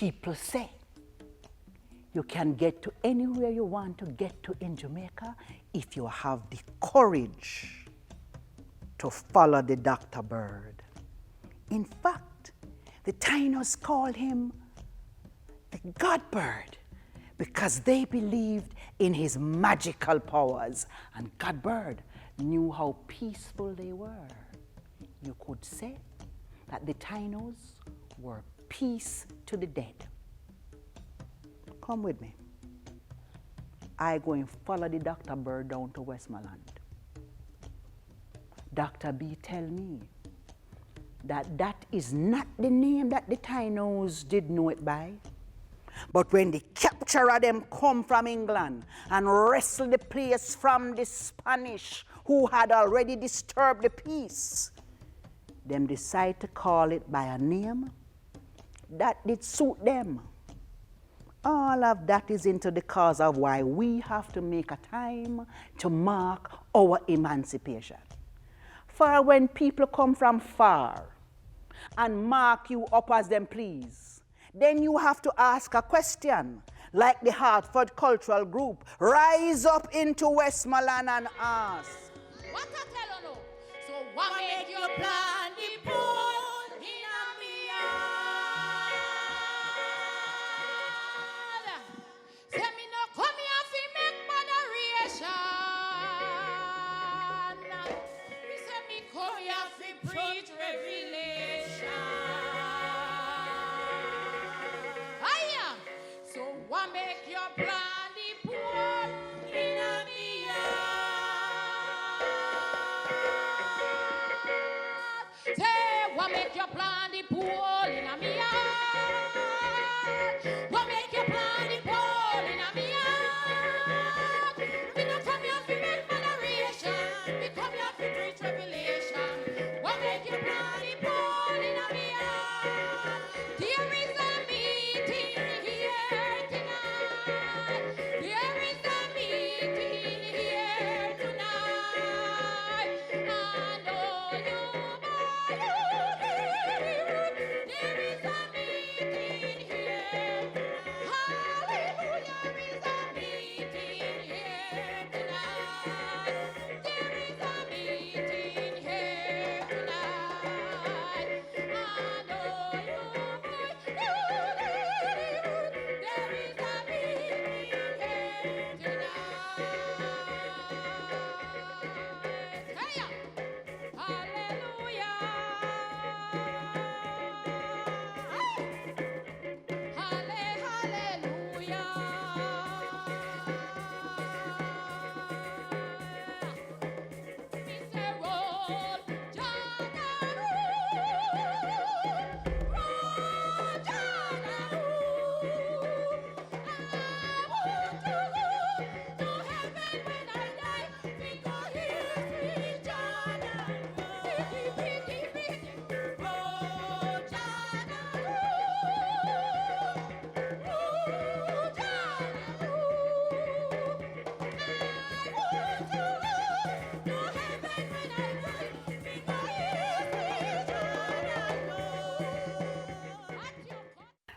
people say you can get to anywhere you want to get to in Jamaica if you have the courage to follow the Dr. Bird. In fact, the Tainos called him the God Bird because they believed in his magical powers, and God Bird knew how peaceful they were. You could say that the Tainos were peace to the dead. Come with me. I go and follow the Dr. Bird down to Westmoreland. Dr. B tell me that that is not the name that the Tainos did know it by. But when the capturer them come from England and wrestle the place from the Spanish who had already disturbed the peace, them decide to call it by a name that did suit them. All of that is into the cause of why we have to make a time to mark our emancipation. For when people come from far and mark you up as them please, then you have to ask a question, like the Hartford Cultural Group. Rise up into Westmoreland and ask. What I tell you no? So what make you plan the pool in a me yard? Say me no come here fi make moderation. Me say me come here fi preach revelation. Aya! So what make you plan the pool in a me yard? Say what make you plan the pool in a me yard? What make you plan the pool in a me yard? Me no come here fi make moderation. Me come here fi preach revelation. What make you plan the pool in a me yard? There is a meeting here tonight. There is a meeting here tonight. And all you there is a meeting here. Hallelujah, there is a meeting here tonight. There is a meeting here tonight. And all you there is a meeting here tonight. Hey, hallelujah.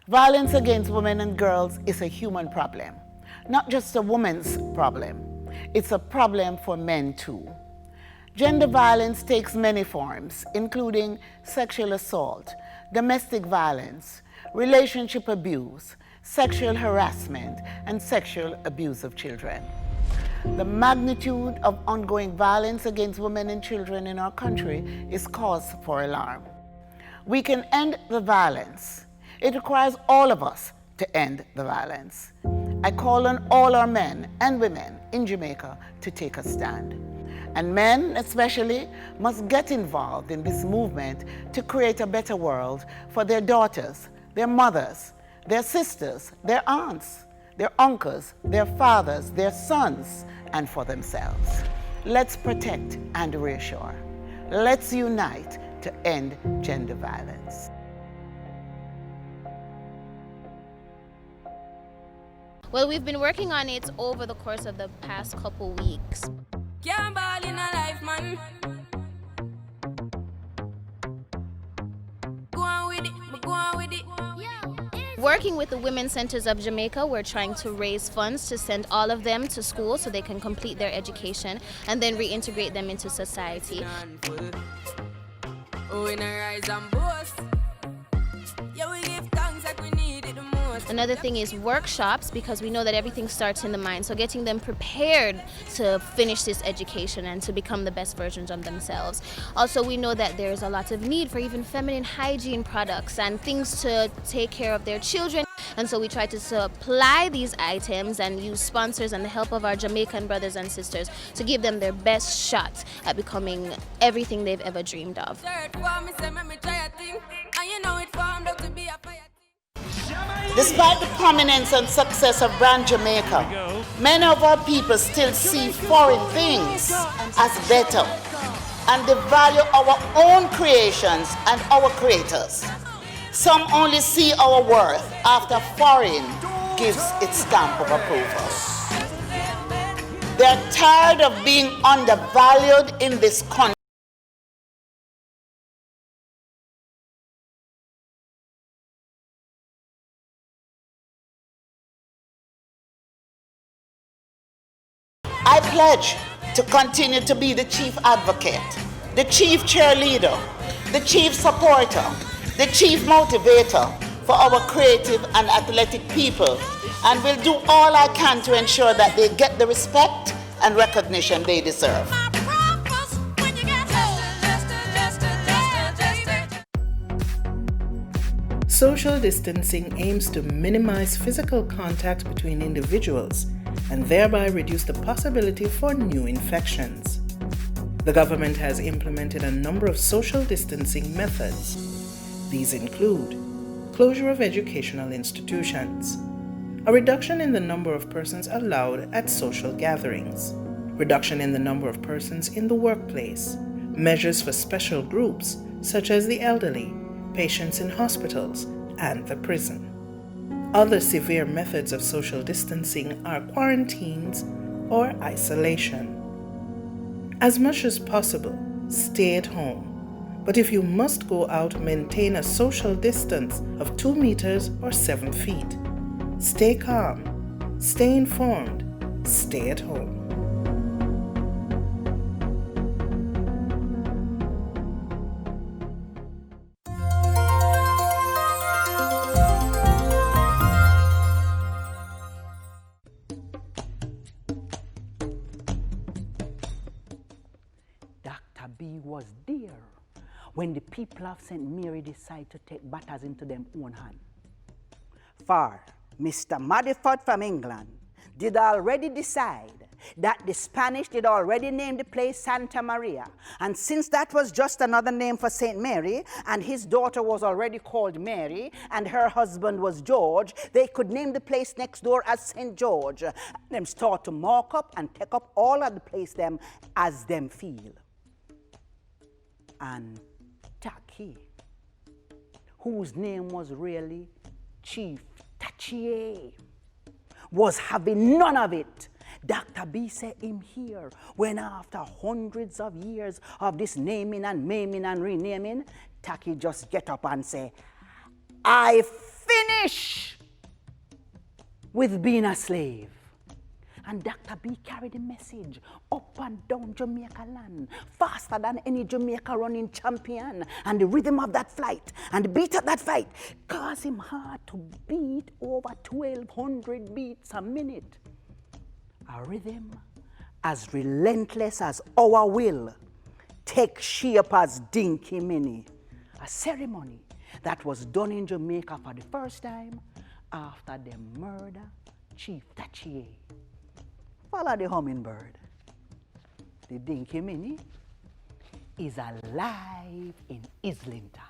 Violence against women and girls is a human problem, not just a woman's problem. It's a problem for men too. Gender violence takes many forms, including sexual assault, domestic violence, relationship abuse, sexual harassment, and sexual abuse of children. The magnitude of ongoing violence against women and children in our country is cause for alarm. We can end the violence. It requires all of us to end the violence. I call on all our men and women in Jamaica to take a stand. And men, especially, must get involved in this movement to create a better world for their daughters, their mothers, their sisters, their aunts, their uncles, their fathers, their sons, and for themselves. Let's protect and reassure. Let's unite to end gender violence. Well, we've been working on it over the course of the past couple weeks. Can't ball in a life, man. Go on with it, but go on with it. Working with the Women's Centers of Jamaica, we're trying to raise funds to send all of them to school so they can complete their education and then reintegrate them into society. Oh, in a rise and boast. Yeah, we give thanks like we need it the most. Another thing is workshops, because we know that everything starts in the mind. So getting them prepared to finish this education and to become the best versions of themselves. Also, we know that there's a lot of need for even feminine hygiene products and things to take care of their children. And so we try to supply these items and use sponsors and the help of our Jamaican brothers and sisters to give them their best shot at becoming everything they've ever dreamed of. Despite the prominence and success of brand Jamaica, many of our people still see foreign things as better and they value our own creations and our creators. Some only see our worth after foreign gives its stamp of approval. They're tired of being undervalued in this country. I pledge to continue to be the chief advocate, the chief cheerleader, the chief supporter, the chief motivator for our creative and athletic people, and will do all I can to ensure that they get the respect and recognition they deserve. Social distancing aims to minimize physical contact between individuals and thereby reduce the possibility for new infections. The government has implemented a number of social distancing methods. These include closure of educational institutions, a reduction in the number of persons allowed at social gatherings, reduction in the number of persons in the workplace, measures for special groups such as the elderly, patients in hospitals, and the prison. Other severe methods of social distancing are quarantines or isolation. As much as possible, stay at home. But if you must go out, maintain a social distance of 2 meters or 7 feet. Stay calm, stay informed, stay at home. Dr. B was there when the people of St. Mary decided to take matters into their own hand. For Mr. Madiford from England did already decide that the Spanish did already name the place Santa Maria. And since that was just another name for St. Mary, and his daughter was already called Mary, and her husband was George, they could name the place next door as St. George. Them start to mark up and take up all of the place them as them feel. And Taki, whose name was really Chief Tachier, was having none of it. Dr. B said him here when after hundreds of years of this naming and maiming and renaming, Taki just get up and say, I finish with being a slave. And Dr. B carried the message up and down Jamaica land, faster than any Jamaica running champion. And the rhythm of that flight and the beat of that fight caused him hard to beat over 1,200 beats a minute. A rhythm as relentless as our will take shape as Dinky Mini, a ceremony that was done in Jamaica for the first time after the murder Chief Tachier. Follow the hummingbird. The Dinky Mini is alive in Islington.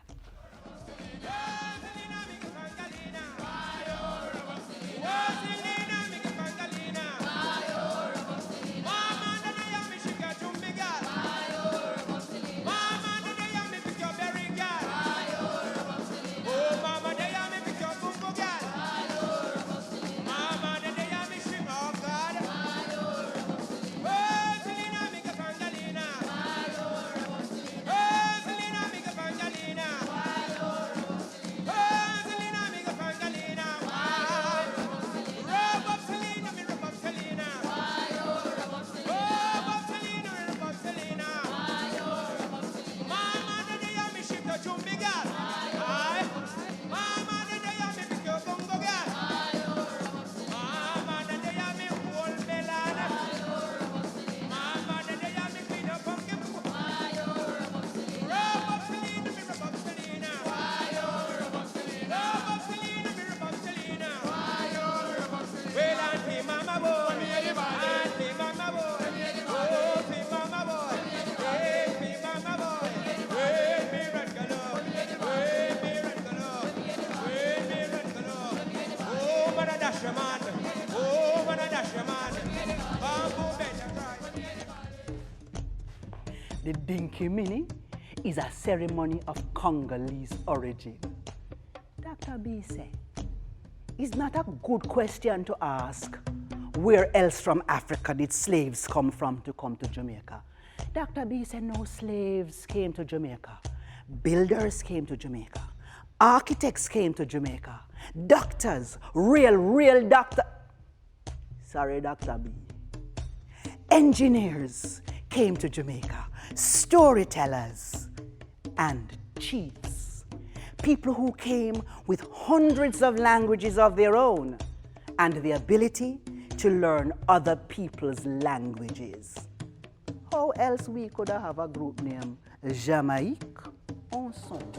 dash your man. Oh, man, I dash your man. Bamboo better cry. The Dinky Mini is a ceremony of Congolese origin. Dr. B said, it's not a good question to ask where else from Africa did slaves come from to come to Jamaica. Dr. B said no slaves came to Jamaica. Builders came to Jamaica. Architects came to Jamaica. Doctors, real doctor. Sorry, Dr. B. Engineers came to Jamaica. Storytellers and chiefs. People who came with hundreds of languages of their own and the ability to learn other people's languages. How else we could have a group named Jamaica Ensemble?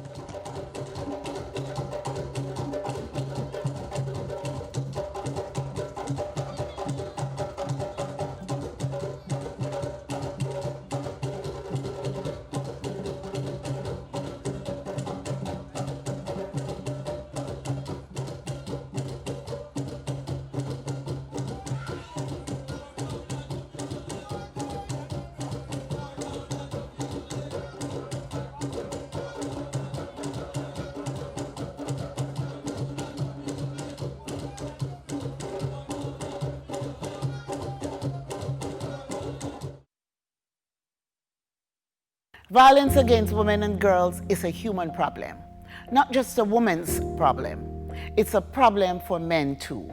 Violence against women and girls is a human problem, not just a woman's problem. It's a problem for men too.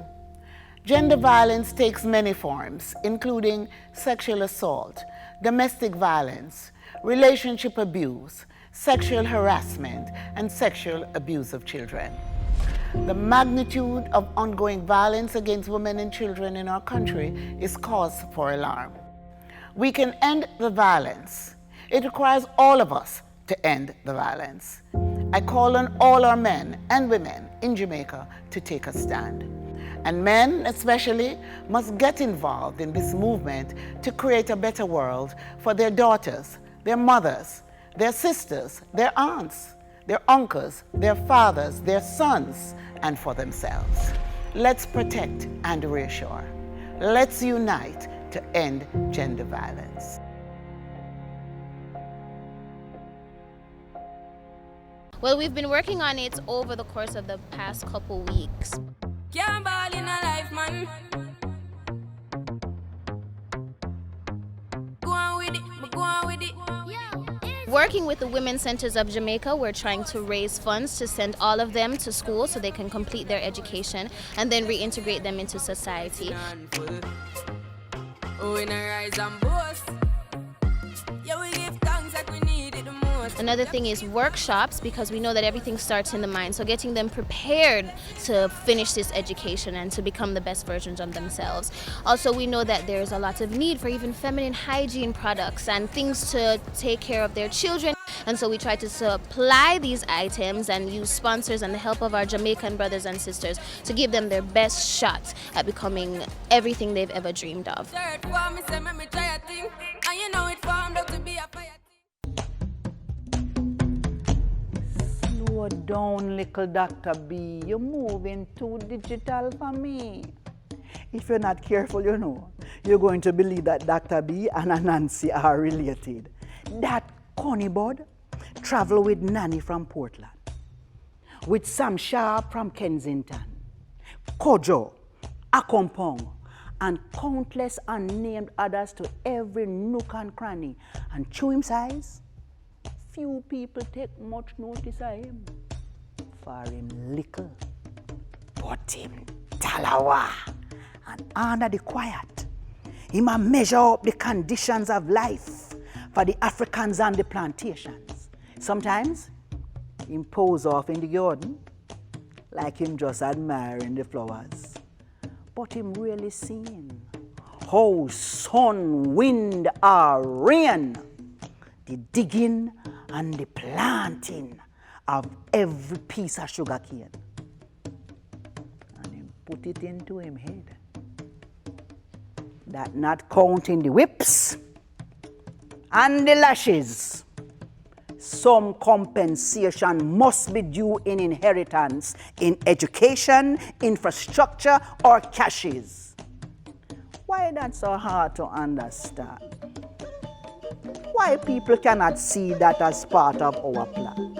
Gender violence takes many forms, including sexual assault, domestic violence, relationship abuse, sexual harassment, and sexual abuse of children. The magnitude of ongoing violence against women and children in our country is cause for alarm. We can end the violence. It requires all of us to end the violence. I call on all our men and women in Jamaica to take a stand. And men especially must get involved in this movement to create a better world for their daughters, their mothers, their sisters, their aunts, their uncles, their fathers, their sons, and for themselves. Let's protect and reassure. Let's unite to end gender violence. Well, we've been working on it over the course of the past couple weeks. Can't ball in a life, man. Go on with it, but go on with it. Working with the Women's Centers of Jamaica, we're trying to raise funds to send all of them to school so they can complete their education and then reintegrate them into society. Oh, in a rise and boast. Yeah, we give thanks like we need it the most. Another thing is workshops, because we know that everything starts in the mind. So getting them prepared to finish this education and to become the best versions of themselves. Also, we know that there's a lot of need for even feminine hygiene products and things to take care of their children. And so we try to supply these items and use sponsors and the help of our Jamaican brothers and sisters to give them their best shot at becoming everything they've ever dreamed of. Third form, me say, me try a thing. And you know it formed out to be a fire. Slow down, little Dr. B. You're moving too digital for me. If you're not careful, you know, you're going to believe that Dr. B and Nancy are related. That Connie Bud travel with Nanny from Portland, with Sam Sharp from Kensington, Kojo, Akompong, and countless unnamed others to every nook and cranny. And through him size, few people take much notice of him. For him little, but him talawa. And under the quiet, him a measure up the conditions of life for the Africans on the plantations. Sometimes, him pose off in the garden, like him just admiring the flowers. But him really seeing how sun, wind, or rain, the digging and the planting of every piece of sugar cane. And him put it into him head that not counting the whips and the lashes, some compensation must be due in inheritance, in education, infrastructure, or cashes. Why that's so hard to understand? Why people cannot see that as part of our plan?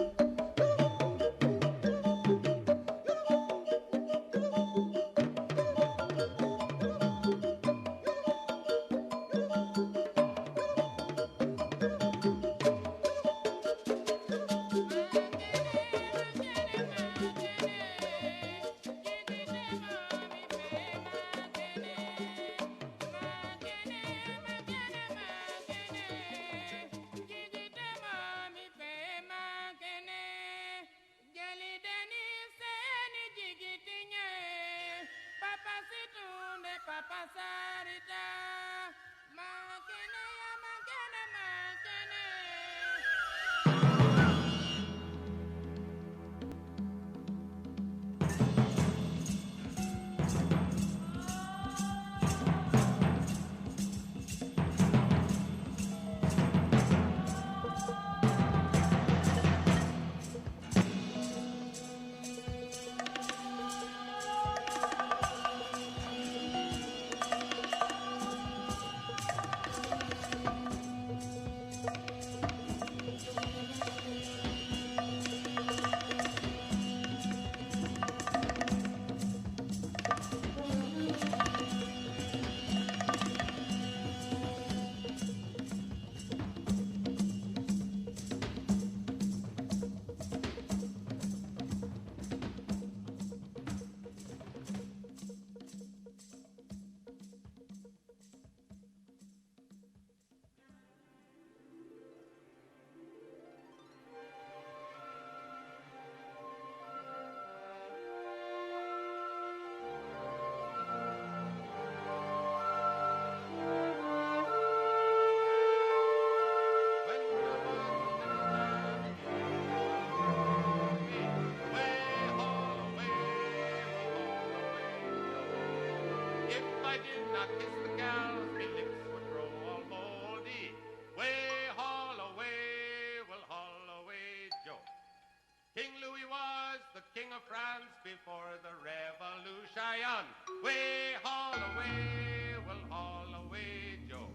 King of France before the revolution. Way haul away, Joe.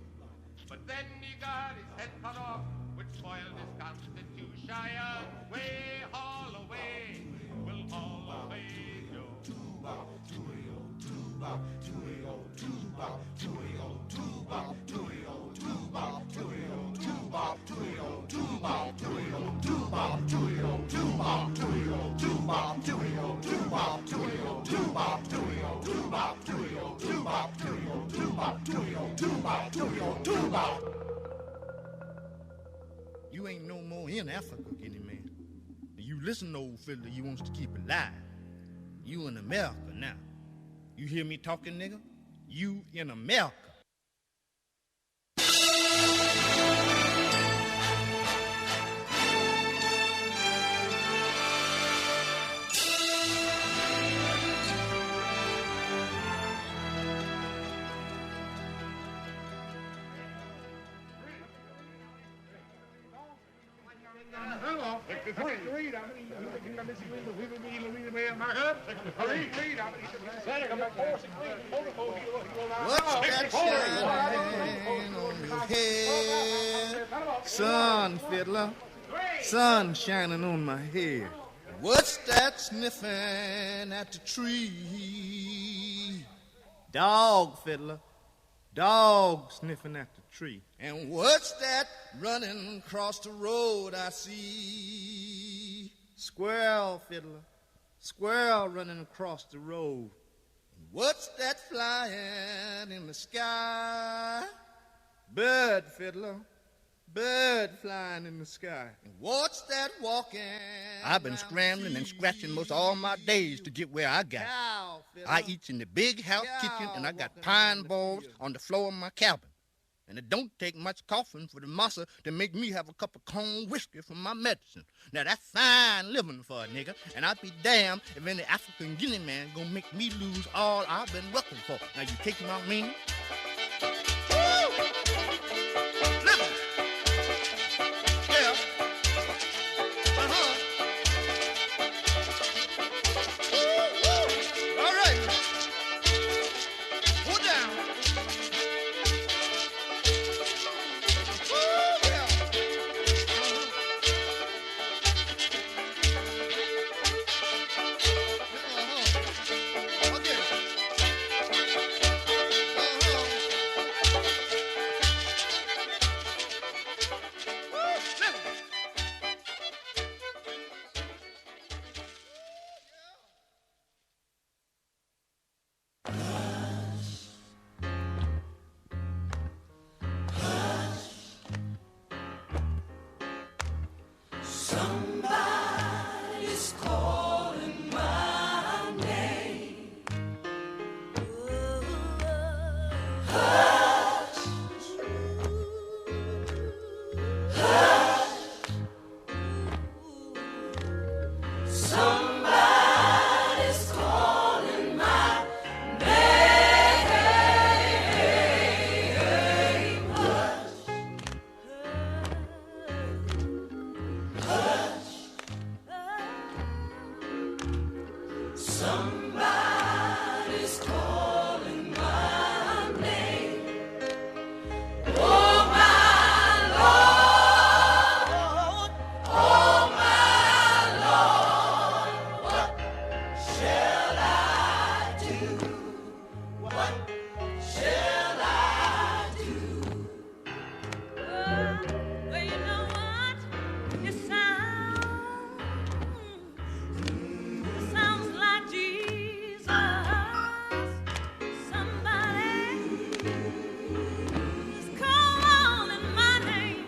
But then he got his head cut off, which spoiled his constitution. Way haul away, we'll haul away, Joe. You ain't no more in Africa, Guinea man. You listen, old fella, you wants to keep alive. You in America now. You hear me talking, nigga? You in America. What's that shine on your head? Sun, fiddler, sun shining on my head. What's that sniffing at the tree? Dog, fiddler, dog sniffing at the tree. And what's that running across the road I see? Squirrel, fiddler, squirrel running across the road. What's that flying in the sky? Bird, fiddler, bird flying in the sky. And what's that walking? I've been scrambling and scratching most all my days to get where I got. Cow, I eat in the big house kitchen, and I got pine balls on the floor of my cabin. And it don't take much coughing for the massa to make me have a cup of corn whiskey for my medicine. Now that's fine living for a nigga, and I'd be damned if any African Guinea man gonna make me lose all I've been working for. Now you take my meaning? Woo! Living. Yeah. Somebody's calling my name. Oh my Lord, oh my Lord, what shall I do? What shall I do? Well, you know what? It sounds like Jesus. Somebody's calling my name.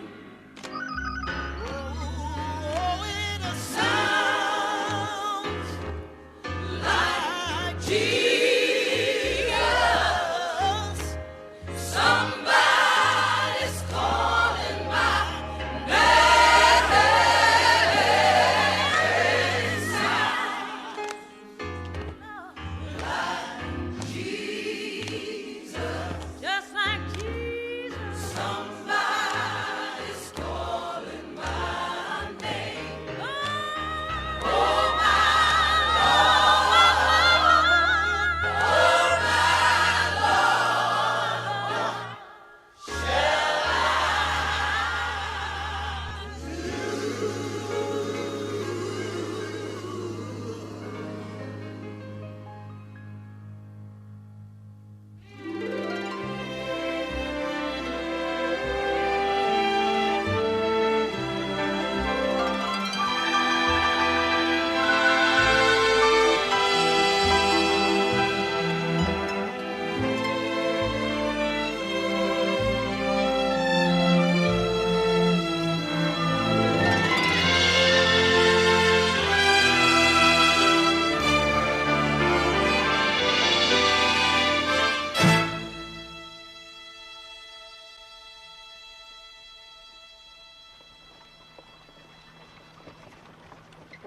Oh, it sounds like Jesus. Somebody's calling my just like Jesus. Somebody's calling my name. Oh my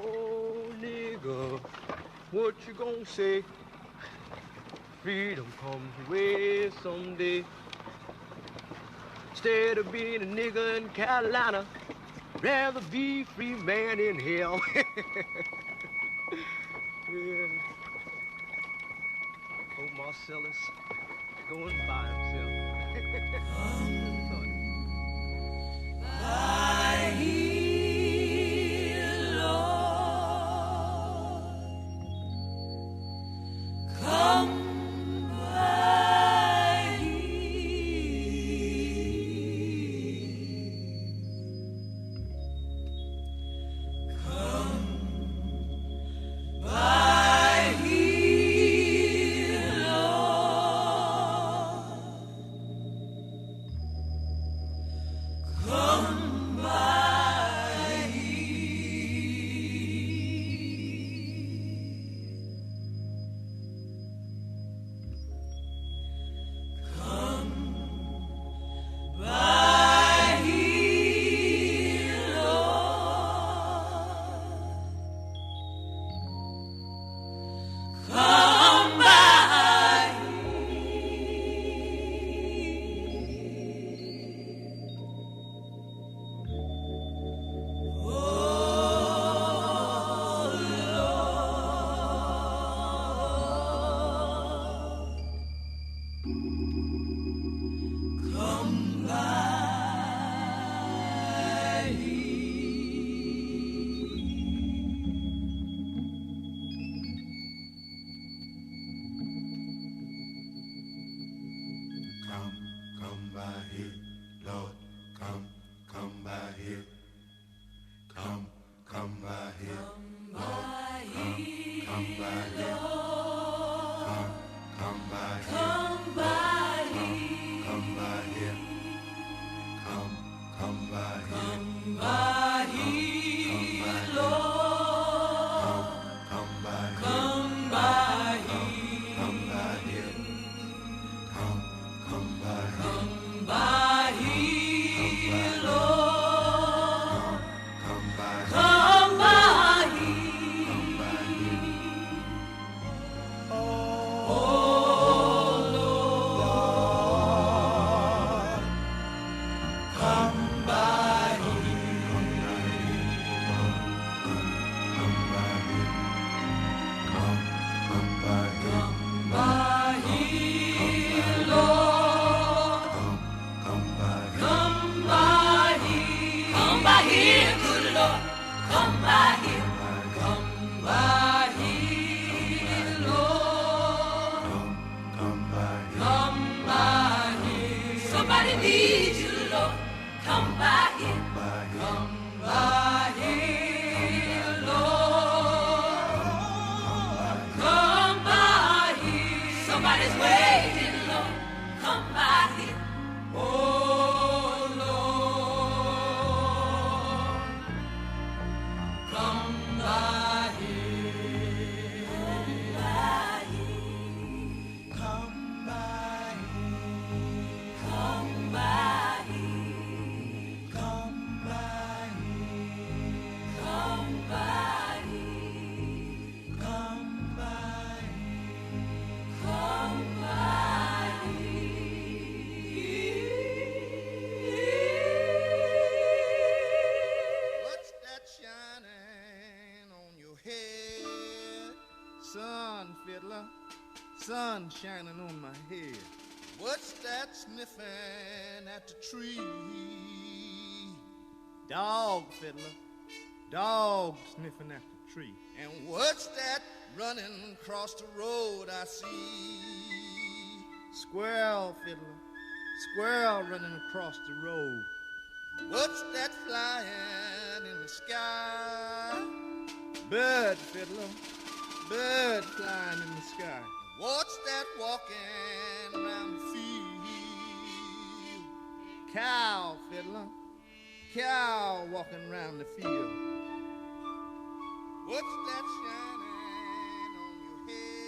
Oh, nigga, what you gonna say? Freedom comes your way someday. Instead of being a nigga in Carolina, rather be free man in hell. Yeah. Oh, Marcellus going by himself. is waiting, Lord, come by here. Oh, Lord, come by here. Come by here. Come by here. Come by here. Come by here. Come by here. Come by here. What's that shining on your head? Sun, fiddler, sun shining on my head. What's that sniffing at the tree? Dog, fiddler, dog sniffing at the tree. And what's that running across the road I see? Squirrel, fiddler, squirrel running across the road. What's that flying in the sky? Bird, fiddler, bird flying in the sky. What's that walking around the field? Cow, fiddler, cow walking around the field. What's that shining on your head?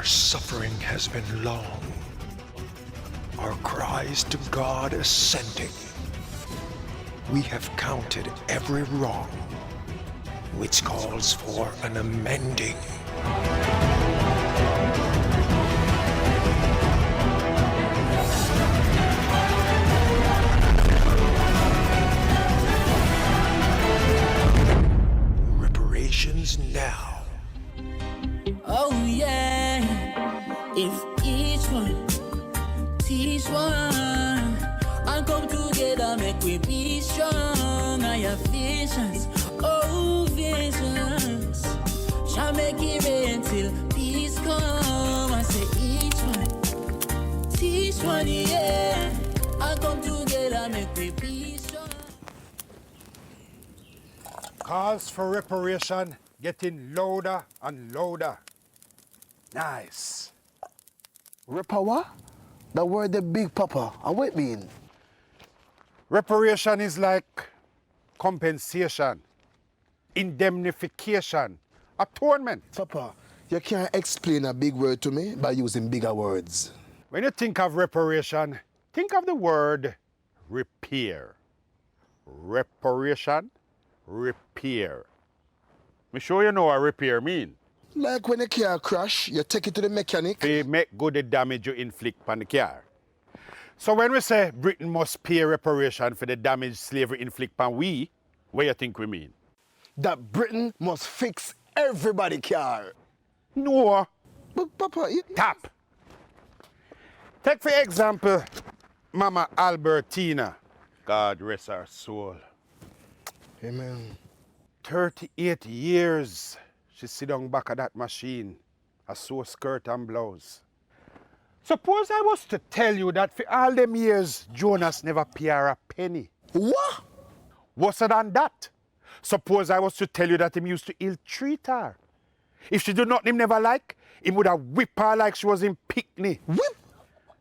suffering has been long, our cries to God ascending. We have counted every wrong, which calls for an amending. Reparations now. Oh yeah, if each one teach one and come together, make we be strong. I have visions, oh visions, shall make it rain till peace come. I say teach one, yeah, and come together, make we be strong. Calls for reparation getting louder and louder. Nice. Repower? That word the big papa. And what it mean? Reparation is like compensation, indemnification, atonement. Papa, you can't explain a big word to me by using bigger words. When you think of reparation, think of the word repair. Reparation, repair. Me sure you know what repair mean. Like when a car crash, you take it to the mechanic. They make good the damage you inflict on the car. So when we say Britain must pay reparation for the damage slavery inflict on we, what you think we mean? That Britain must fix everybody car. No. But Papa, Tap. Take for example, Mama Albertina. God rest her soul. Amen. 38 years she sit down back of that machine, a sew skirt and blouse. Suppose I was to tell you that for all them years, Jonas never pay her a penny. What? Worse than that. Suppose I was to tell you that him used to ill-treat her. If she do nothing him never like, him would have whipped her like she was him picnic. Whip?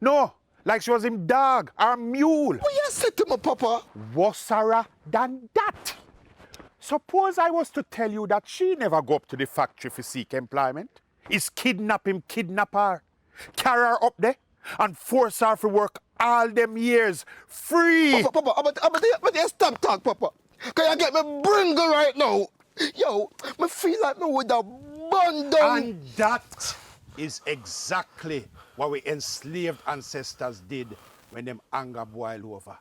No, like she was him dog or mule. What you said to my papa? Worse than that. Suppose I was to tell you that she never go up to the factory for seek employment. Is kidnap him, kidnap her, carry her up there, and force her to work all them years free. Papa, but you stop talk, Papa. Can you get me bringle right now? Yo, me feel like me with a bun down. And that is exactly what we enslaved ancestors did when them anger boiled over.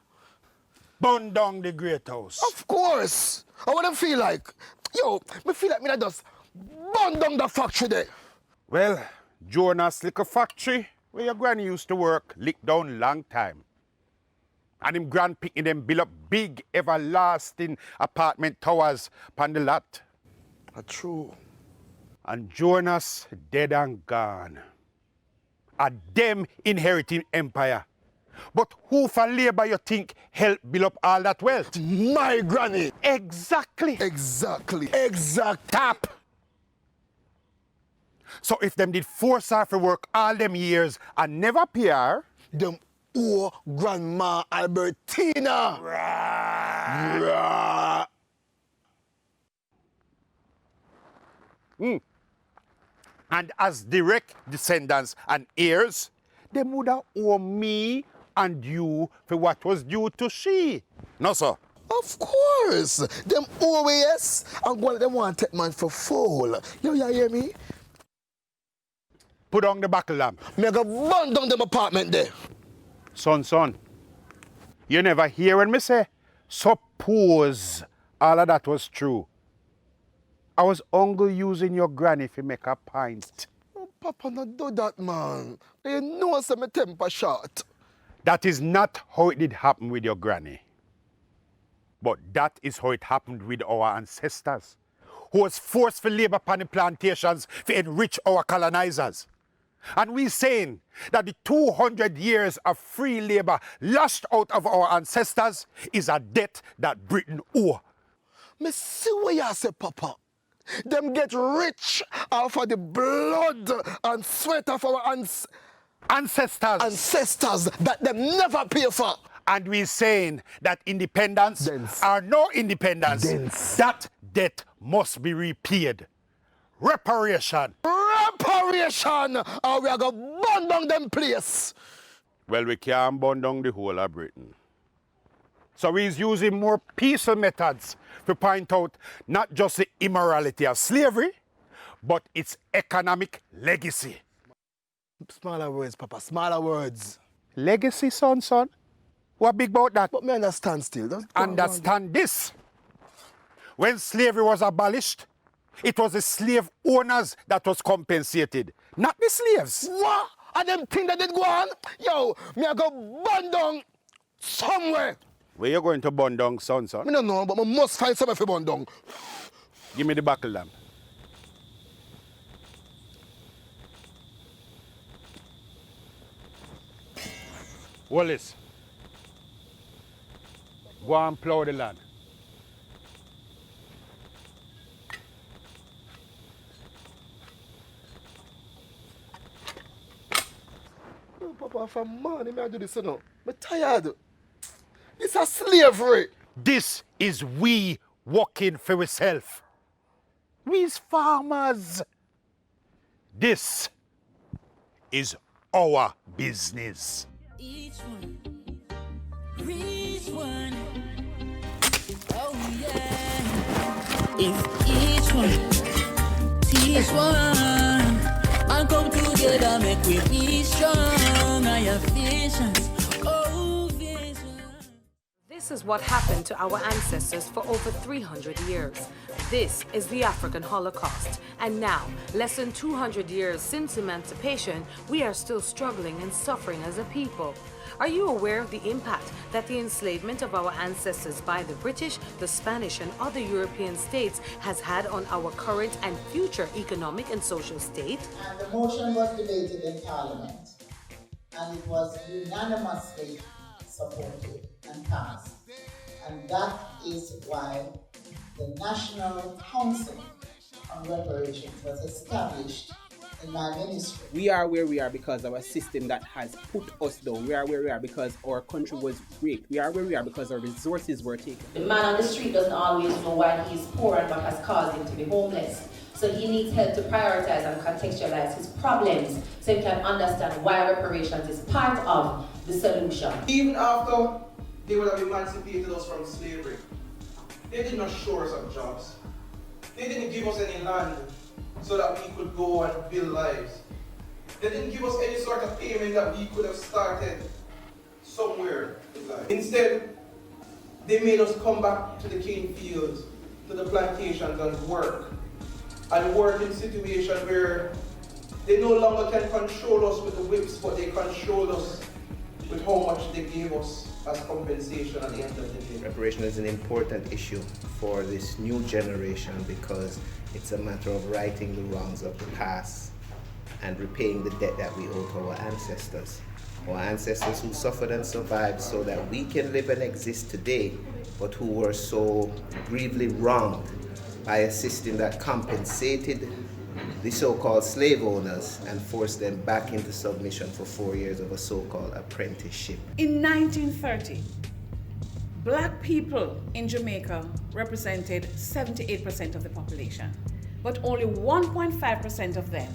Burn down the great house. Of course. I want to feel like, yo, me feel like me that just burn down the factory there. Well, Jonas lick a factory where your granny used to work lick down long time. And him grand picking them build up big, everlasting apartment towers upon the lot. True. And Jonas dead and gone. A them inheriting empire. But who for labor you think helped build up all that wealth? My granny. Exactly. Tap. So if them did force her to work all them years and never pay her, them owe Grandma Albertina. And as direct descendants and heirs, them would have owe me and you for what was due to she. No, sir. Of course. Them OAS and one of them want to take man for fool. You hear me? Put on the buckle lamp. Me go burn down them apartment there. Son. You never hear when me say, suppose all of that was true. I was only using your granny to make a pint. Oh, Papa, not do that, man. You know some my temper short. That is not how it did happen with your granny. But that is how it happened with our ancestors, who was forced to labor upon the plantations to enrich our colonizers. And we saying that the 200 years of free labor lashed out of our ancestors is a debt that Britain owe. Me see what you say, Papa. Them get rich off of the blood and sweat of our ancestors that them never pay for. And we saying that independence or no independence, that debt must be repaid. Reparation. reparation or we are going to burn down them place. Well, we can't burn down the whole of Britain. So he's using more peaceful methods to point out not just the immorality of slavery, but its economic legacy. Smaller words, Papa, smaller words. Legacy, son? What big about that? But me understand still. Understand this. When slavery was abolished, it was the slave owners that was compensated, not the slaves. What? And them things that did go on? Yo, me I go burn down somewhere. Where you going to burn down, son? Me don't know, but I must find somewhere for burn down. Give me the buckle lamp. Wallace, go and plow the land. Oh, Papa, from morning I do this, you know. I'm tired. It's a slavery. This is we working for ourselves. We's farmers. This is our business. Each one, reach one. Oh yeah. If each one, teach one, and come together, make we be strong. I have visions. Oh, vision. This is what happened to our ancestors for over 300 years. This is the African Holocaust. And now, less than 200 years since emancipation, we are still struggling and suffering as a people. Are you aware of the impact that the enslavement of our ancestors by the British, the Spanish, and other European states has had on our current and future economic and social state? And the motion was debated in Parliament, and it was unanimously supported and passed. And that is why the National Council on Reparations was established in my ministry. We are where we are because of a system that has put us down. We are where we are because our country was raped. We are where we are because our resources were taken. The man on the street doesn't always know why he is poor and what has caused him to be homeless. So he needs help to prioritize and contextualize his problems so he can understand why reparations is part of the solution. Even after they would have emancipated us from slavery, they did not show us of jobs. They didn't give us any land so that we could go and build lives. They didn't give us any sort of payment that we could have started somewhere in life. Instead, they made us come back to the cane fields, to the plantations and work. And work in situations where they no longer can control us with the whips, but they control us with how much they gave us as compensation at the end of the day. Reparation is an important issue for this new generation because it's a matter of righting the wrongs of the past and repaying the debt that we owe to our ancestors. Our ancestors who suffered and survived so that we can live and exist today, but who were so gravely wronged by a system that compensated the so-called slave owners and forced them back into submission for 4 years of a so-called apprenticeship. In 1930, Black people in Jamaica represented 78% of the population, but only 1.5% of them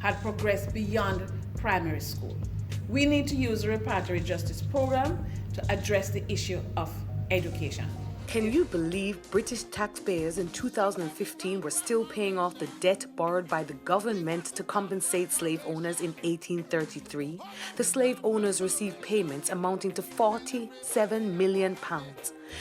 had progressed beyond primary school. We need to use the reparatory justice program to address the issue of education. Can you believe British taxpayers in 2015 were still paying off the debt borrowed by the government to compensate slave owners in 1833? The slave owners received payments amounting to £47 million,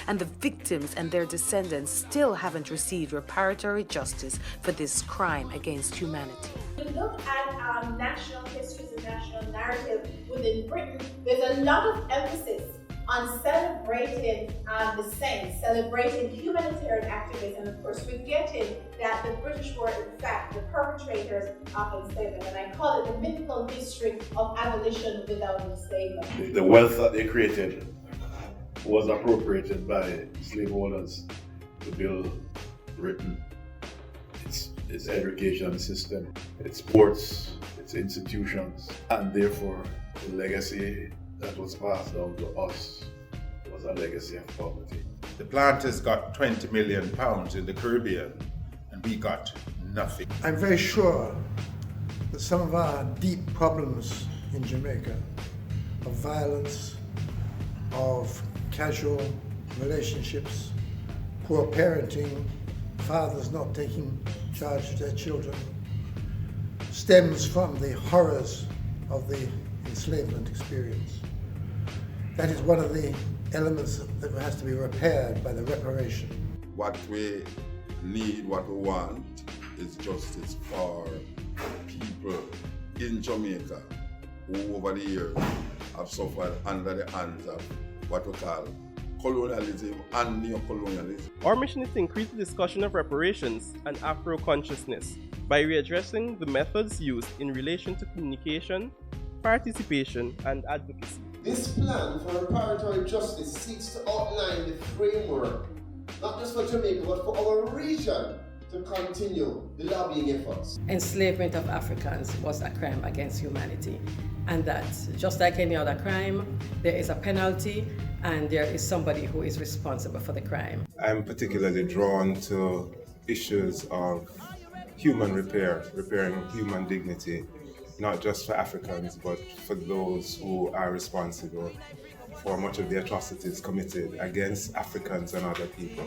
and the victims and their descendants still haven't received reparatory justice for this crime against humanity. When we look at national histories and national narrative within Britain, there's a lot of emphasis on celebrating the saints, celebrating humanitarian activists, and of course forgetting that the British were in fact the perpetrators of enslavement, and I call it the mythical history of abolition without enslavement. The wealth that they created was appropriated by slave owners to build Britain, its education system, its ports, its institutions, and therefore the legacy that was passed down to us was a legacy of poverty. The planters got £20 million in the Caribbean, and we got nothing. I'm very sure Some of our deep problems in Jamaica of violence, of casual relationships, poor parenting, fathers not taking charge of their children, stems from the horrors of the enslavement experience. That is one of the elements that has to be repaired by the reparation. What we need, what we want, is justice for people in Jamaica who over the years have suffered under the hands of what we call colonialism and neo-colonialism. Our mission is to increase the discussion of reparations and Afro-consciousness by readdressing the methods used in relation to communication, participation, and advocacy. This plan for reparatory justice seeks to outline the framework, not just for Jamaica, but for our region, to continue the lobbying efforts. Enslavement of Africans was a crime against humanity, and that, just like any other crime, there is a penalty and there is somebody who is responsible for the crime. I'm particularly drawn to issues of human repair, repairing human dignity, not just for Africans, but for those who are responsible for much of the atrocities committed against Africans and other people.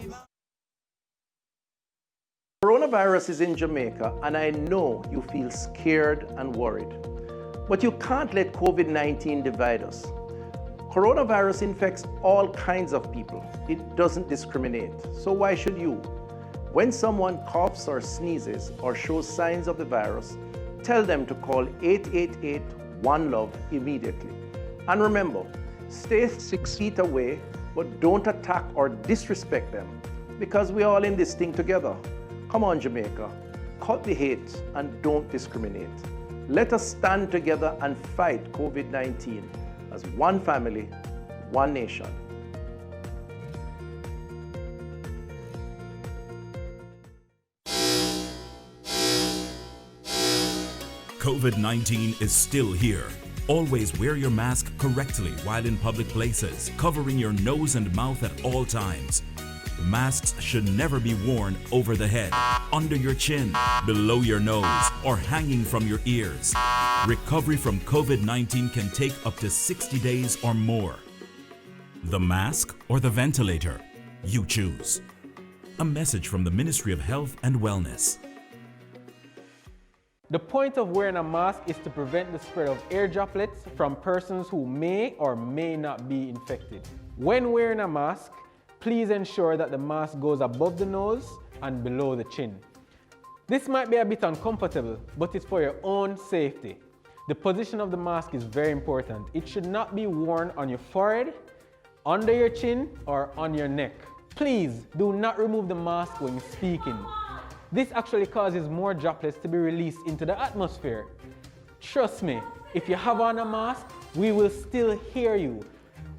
Coronavirus is in Jamaica, and I know you feel scared and worried. But you can't let COVID-19 divide us. Coronavirus infects all kinds of people. It doesn't discriminate. So why should you? When someone coughs or sneezes or shows signs of the virus, tell them to call 888-1-LOVE immediately. And remember, stay 6 feet away, but don't attack or disrespect them, because we're all in this thing together. Come on, Jamaica, cut the hate and don't discriminate. Let us stand together and fight COVID-19 as one family, one nation. COVID-19 is still here. Always wear your mask correctly while in public places, covering your nose and mouth at all times. Masks should never be worn over the head, under your chin, below your nose, or hanging from your ears. Recovery from COVID-19 can take up to 60 days or more. The mask or the ventilator? You choose. A message from the Ministry of Health and Wellness. The point of wearing a mask is to prevent the spread of air droplets from persons who may or may not be infected. When wearing a mask, please ensure that the mask goes above the nose and below the chin. This might be a bit uncomfortable, but it's for your own safety. The position of the mask is very important. It should not be worn on your forehead, under your chin, or on your neck. Please do not remove the mask when speaking. This actually causes more droplets to be released into the atmosphere. Trust me, if you have on a mask, we will still hear you.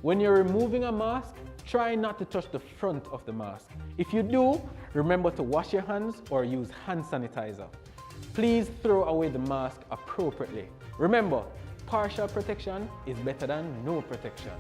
When you're removing a mask, try not to touch the front of the mask. If you do, remember to wash your hands or use hand sanitizer. Please throw away the mask appropriately. Remember, partial protection is better than no protection.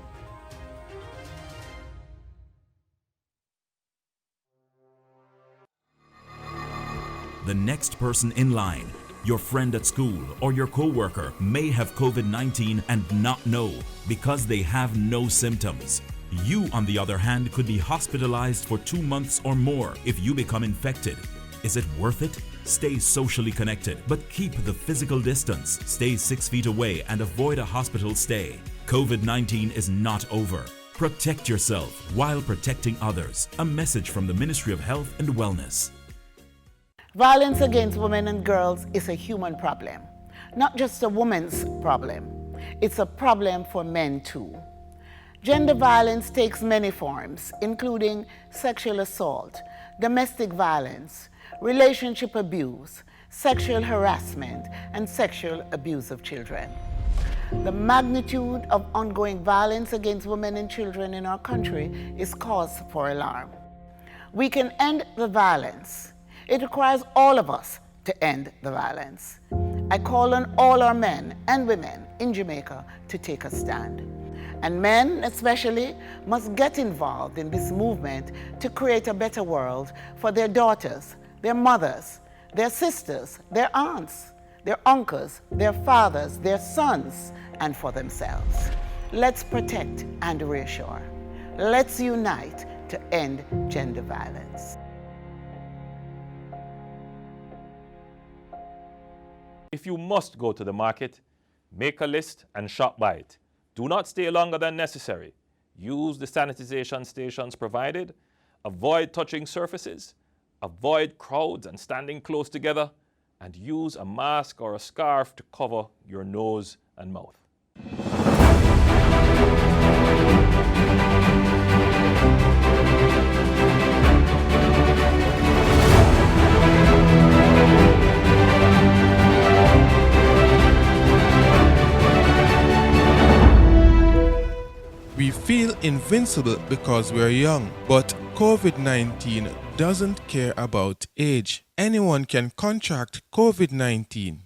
The next person in line, your friend at school or your co-worker, may have COVID-19 and not know because they have no symptoms. You, on the other hand, could be hospitalized for 2 months or more if you become infected. Is it worth it? Stay socially connected, but keep the physical distance. Stay 6 feet away and avoid a hospital stay. COVID-19 is not over. Protect yourself while protecting others. A message from the Ministry of Health and Wellness. Violence against women and girls is a human problem, not just a woman's problem. It's a problem for men too. Gender violence takes many forms, including sexual assault, domestic violence, relationship abuse, sexual harassment, and sexual abuse of children. The magnitude of ongoing violence against women and children in our country is cause for alarm. We can end the violence. It requires all of us to end the violence. I call on all our men and women in Jamaica to take a stand. And men, especially, must get involved in this movement to create a better world for their daughters, their mothers, their sisters, their aunts, their uncles, their fathers, their sons, and for themselves. Let's protect and reassure. Let's unite to end gender violence. If you must go to the market, make a list and shop by it. Do not stay longer than necessary. Use the sanitization stations provided. Avoid touching surfaces. Avoid crowds and standing close together. And use a mask or a scarf to cover your nose and mouth. We feel invincible because we're young, but COVID-19 doesn't care about age. Anyone can contract COVID-19.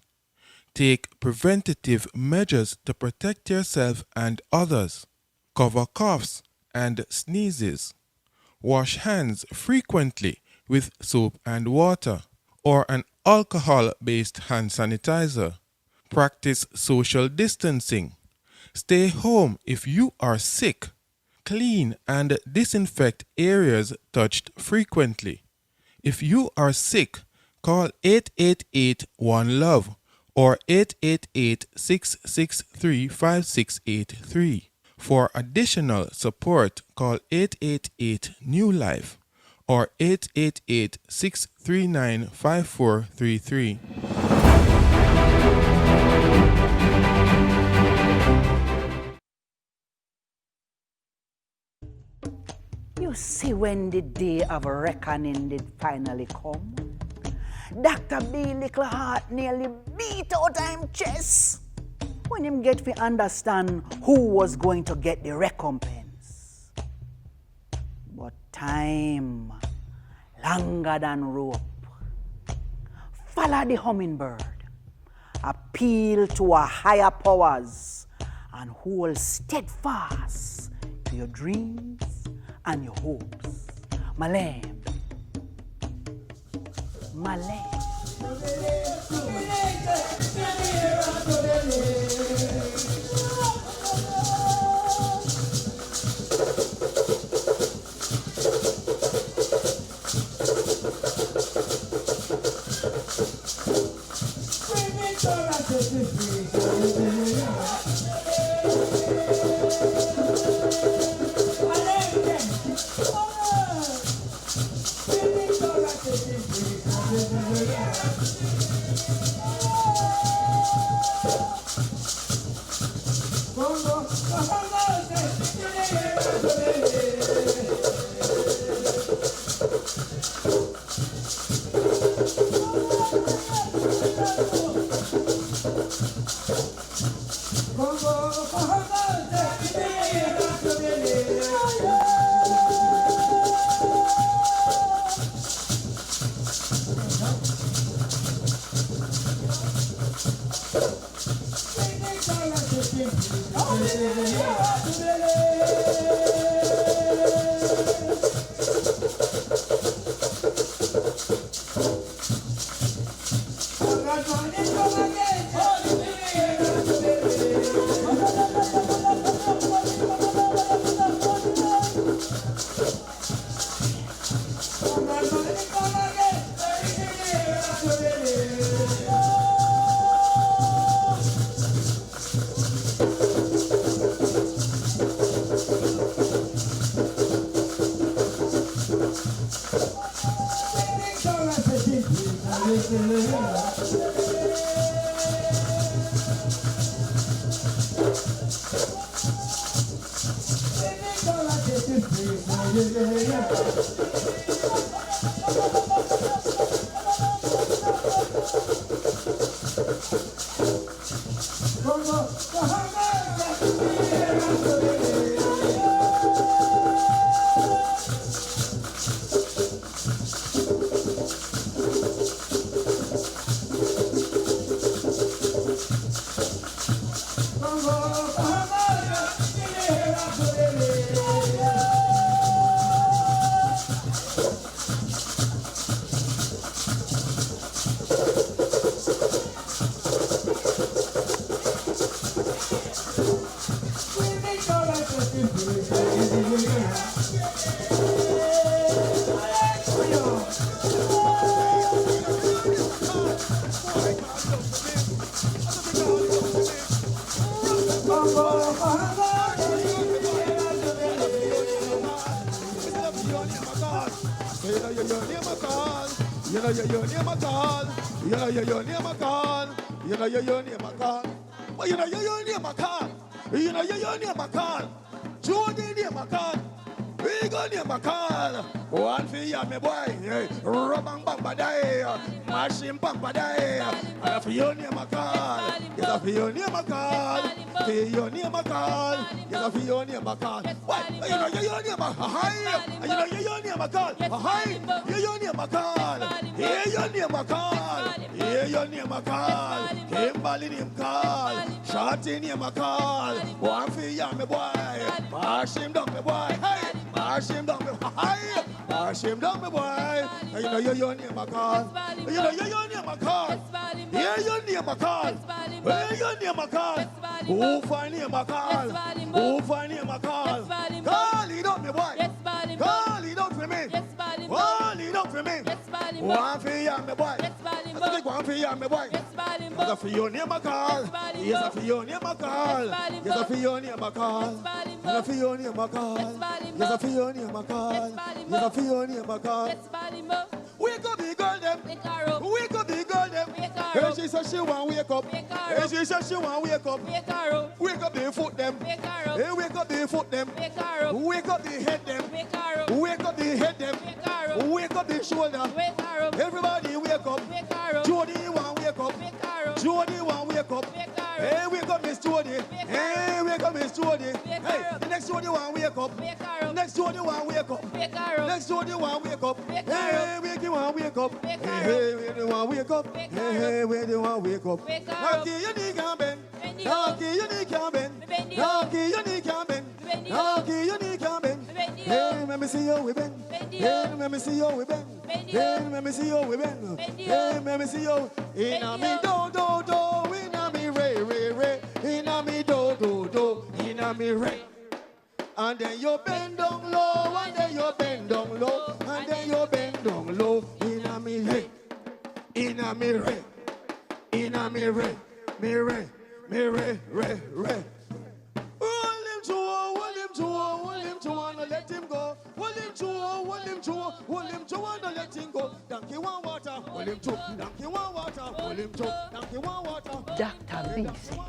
Take preventative measures to protect yourself and others. Cover coughs and sneezes. Wash hands frequently with soap and water or an alcohol-based hand sanitizer. Practice social distancing. Stay home if you are sick. Clean and disinfect areas touched frequently. If you are sick, call 888-1-LOVE or 888-663-5683. For additional support, call 888-NEW-LIFE or 888-639-5433. You see when the day of reckoning did finally come, Dr. B little heart nearly beat out him chest when him get to understand who was going to get the recompense. But time longer than rope. Follow the hummingbird, appeal to our higher powers, and hold steadfast to your dreams and your hopes. Malem. Malem. You know your name a call. You know your name a call. You know your name a call. But you know your name a call. You know your name a call. Jody name a call. We go name a call. One for you, me boy. Rubang bang badai. Machine bang badai. And for your name a call. Yes, for your name a call. For your name a call. Yes, for your name a call. What? You know your name a high. You know your name a call. High. Your name a call. Hear your name a call. Hear your name a call. Kimberly name call. Shorty name a call. One for you, me boy. Mash him down, me boy. Hey. Mash him down, me boy. Mash him down, me boy. You know your name a call. You know your name a call. Hear your name a call. Hear your name a call. Who find name a call? Who find name a call? Call it out, me boy. Call it out for me. Call it out for me. One for you, me boy. That's a big one for you, me boy. That's for your name a call. Yes, for your name a call. Yes, for your name a call. Yes, for your name a call. Yes, for your name a call. Yes, for your name a call. Wake up, big girl, them. Wake up, big girl, them. Hey, she said she want wake up. Hey, she said she want wake up. Wake up the foot, them. Hey, wake up the foot, them. Wake up the head, them. Wake up the head, them. Wake up the shoulder. Everybody wake up. Jody want wake up. Jody want wake up. Hey, wake up, Miss Jody. Hey, wake up, Miss Jody. Hey, the next Jody want wake up. Next Jody want wake up. Next Jody want wake up. Hey, wake you want wake up. Hey, where you want wake up. Hey, where you want wake up. Knocky, you need can bend. Knocky, you need can bend. Knocky, you need can bend. Knocky, you need can bend. Hey, let me see you with bend. Hey, let me see you with bend. Hey, let me see you with bend. Hey, let me see you. Inna me do. Inna me re. Inna me do. Inna me re. And then you bend down low. And then you bend down low. And then you bend down low. Inna me re. Inna me re. Inna me re. Me re. Re. Hold him to, and let him go. Hold him to, and let him go. Donkey want water, hold him to. Donkey want water, hold him to. Donkey want water. Dr. B said,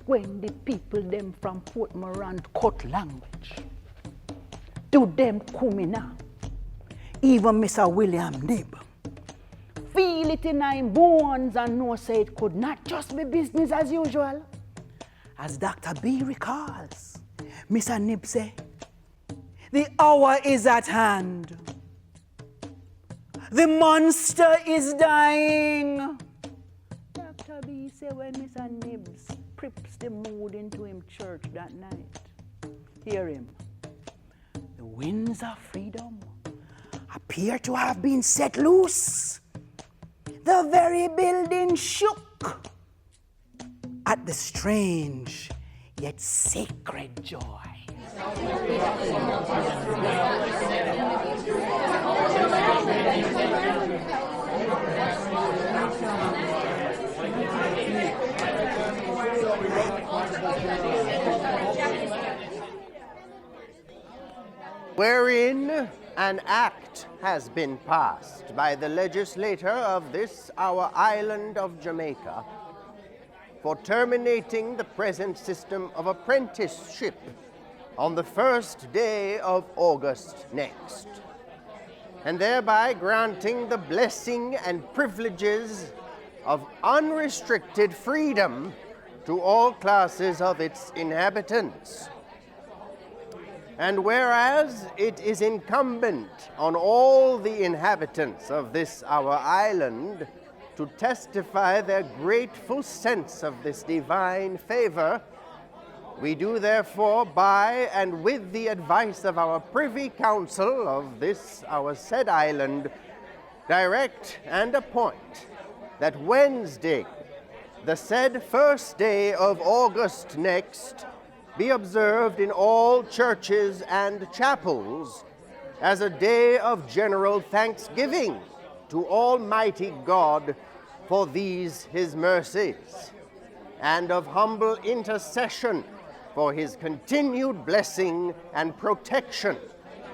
when the people them from Port Moran cut language, to them kumina, even Mr. William Nib, feel it in our bones and know say it could not just be business as usual. As Dr. B recalls, Mr. Nib say, the hour is at hand. The monster is dying. Dr. B say when Mr. Nibs prips the mood into him church that night, hear him. The winds of freedom appear to have been set loose. The very building shook at the strange yet sacred joy. Wherein an act has been passed by the legislature of this our island of Jamaica for terminating the present system of apprenticeship on the first day of August next, and thereby granting the blessing and privileges of unrestricted freedom to all classes of its inhabitants. And whereas it is incumbent on all the inhabitants of this our island to testify their grateful sense of this divine favor, we do therefore, by and with the advice of our Privy Council of this our said island, direct and appoint that Wednesday, the said first day of August next, be observed in all churches and chapels as a day of general thanksgiving to Almighty God for these his mercies, and of humble intercession for his continued blessing and protection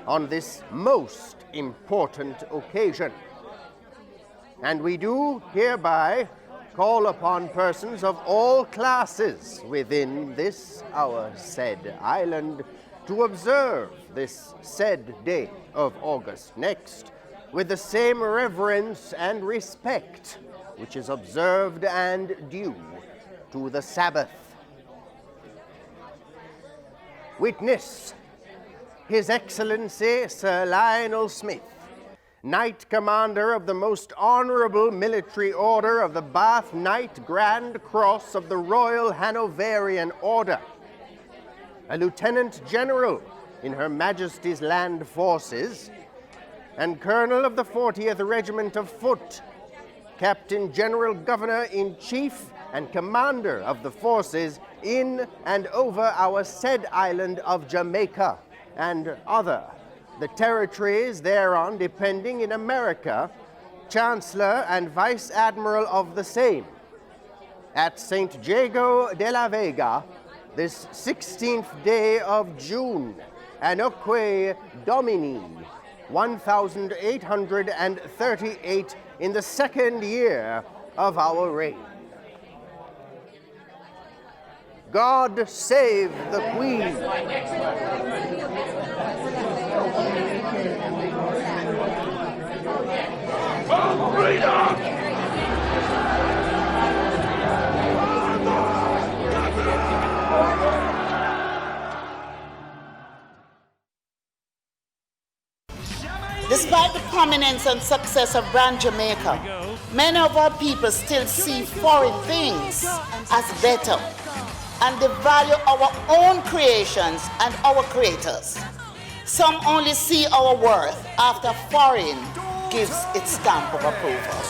on this most important occasion. And we do hereby call upon persons of all classes within this our said island to observe this said day of August next with the same reverence and respect which is observed and due to the Sabbath. Witness His Excellency Sir Lionel Smith, Knight Commander of the Most Honorable Military Order of the Bath Knight Grand Cross of the Royal Hanoverian Order, a Lieutenant General in Her Majesty's Land Forces, and Colonel of the 40th Regiment of Foot, Captain General Governor-in-Chief and Commander of the forces in and over our said island of Jamaica and other, the territories thereon depending in America, Chancellor and Vice Admiral of the same, at St. Jago de la Vega, this 16th day of June, Anoque Domini, 1838 in the second year of our reign. God save the Queen. Despite the prominence and success of brand Jamaica, many of our people still see foreign things as better and they value our own creations and our creators. Some only see our worth after foreign gives its stamp of approval.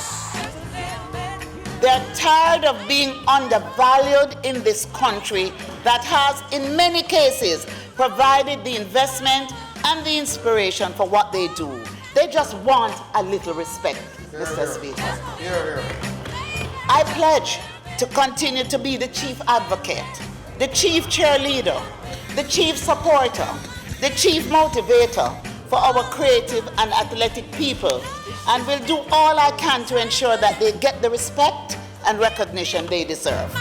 They're tired of being undervalued in this country that has, in many cases, provided the investment and the inspiration for what they do. They just want a little respect, Mr. Speaker. I pledge to continue to be the chief advocate, the chief cheerleader, the chief supporter, the chief motivator for our creative and athletic people, and will do all I can to ensure that they get the respect and recognition they deserve.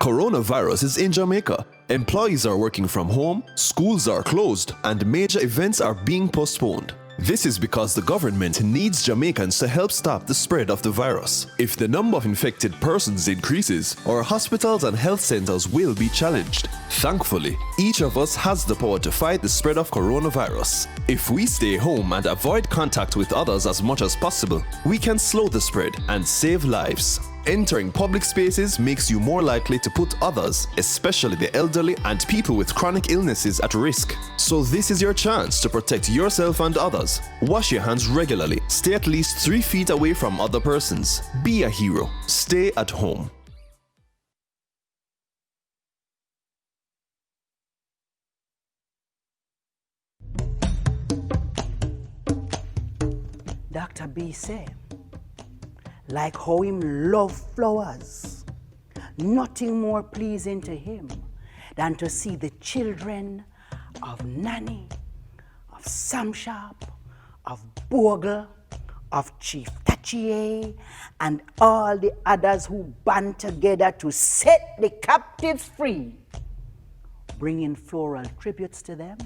Coronavirus is in Jamaica. Employees are working from home, schools are closed, and major events are being postponed. This is because the government needs Jamaicans to help stop the spread of the virus. If the number of infected persons increases, our hospitals and health centers will be challenged. Thankfully, each of us has the power to fight the spread of coronavirus. If we stay home and avoid contact with others as much as possible, we can slow the spread and save lives. Entering public spaces makes you more likely to put others, especially the elderly and people with chronic illnesses, at risk. So this is your chance to protect yourself and others. Wash your hands regularly. Stay at least 3 feet away from other persons. Be a hero. Stay at home. Dr. B said, like how him love flowers, nothing more pleasing to him than to see the children of Nanny, of Sam Sharp, of Bogle, of Chief Tachier, and all the others who band together to set the captives free, bringing floral tributes to them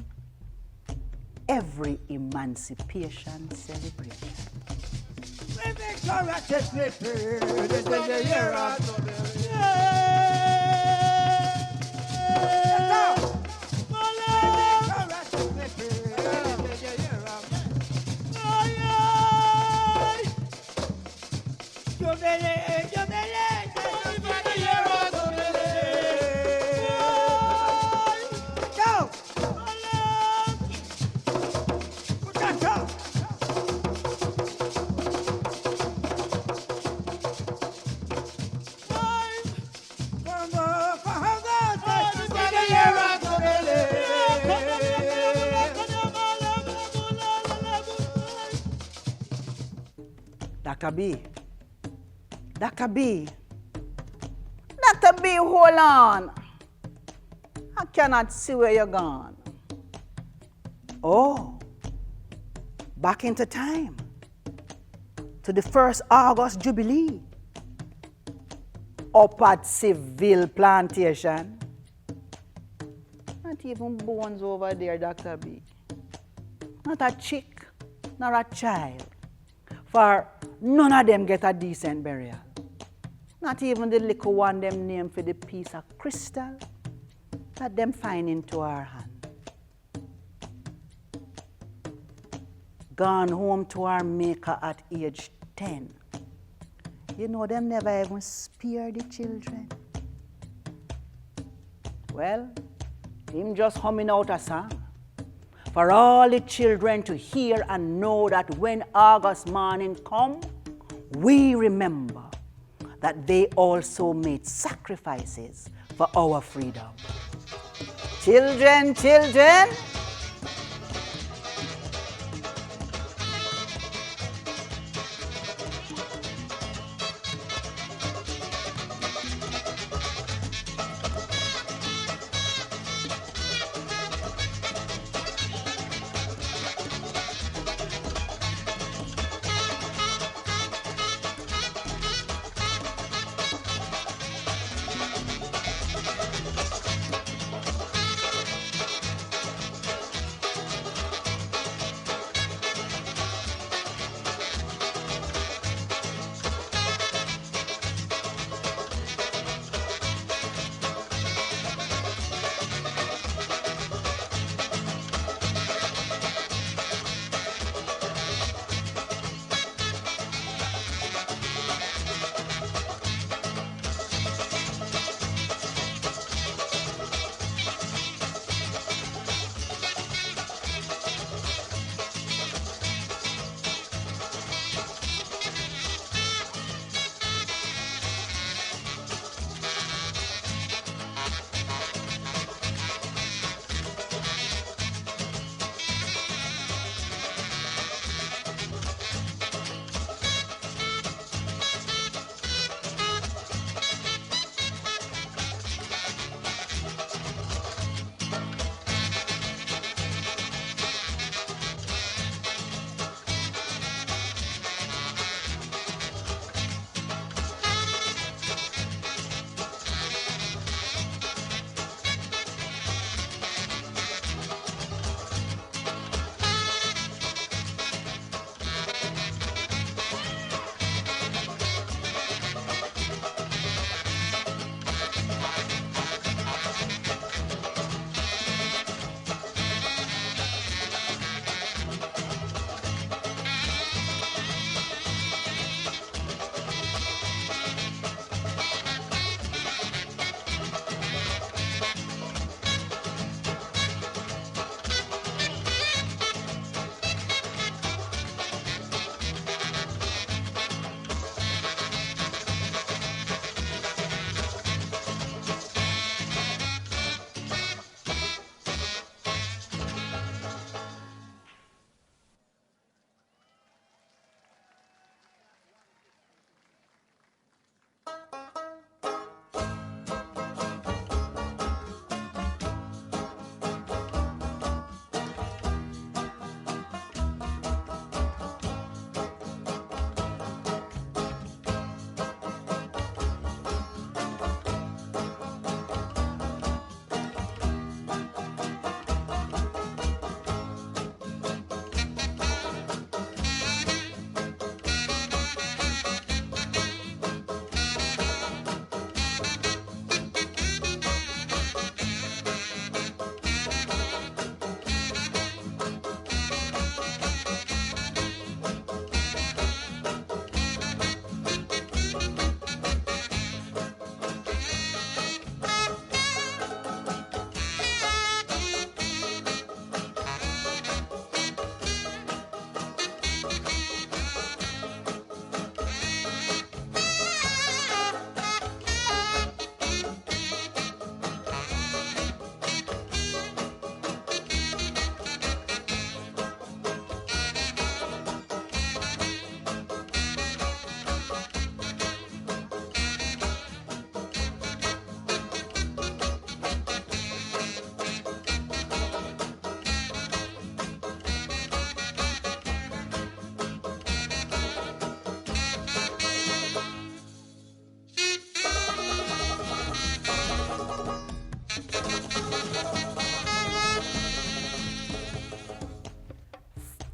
every Emancipation celebration. Dr. B, hold on. I cannot see where you're gone. Oh, back into time to the first August Jubilee up at Seville Plantation. Not even bones over there, Dr. B. Not a chick, nor a child. For none of them get a decent burial. Not even the little one them named for the piece of crystal that them find into our hand. Gone home to our maker at age 10. You know, them never even spare the children. Well, him just humming out a song for all the children to hear and know that when August morning come, we remember that they also made sacrifices for our freedom. Children, children,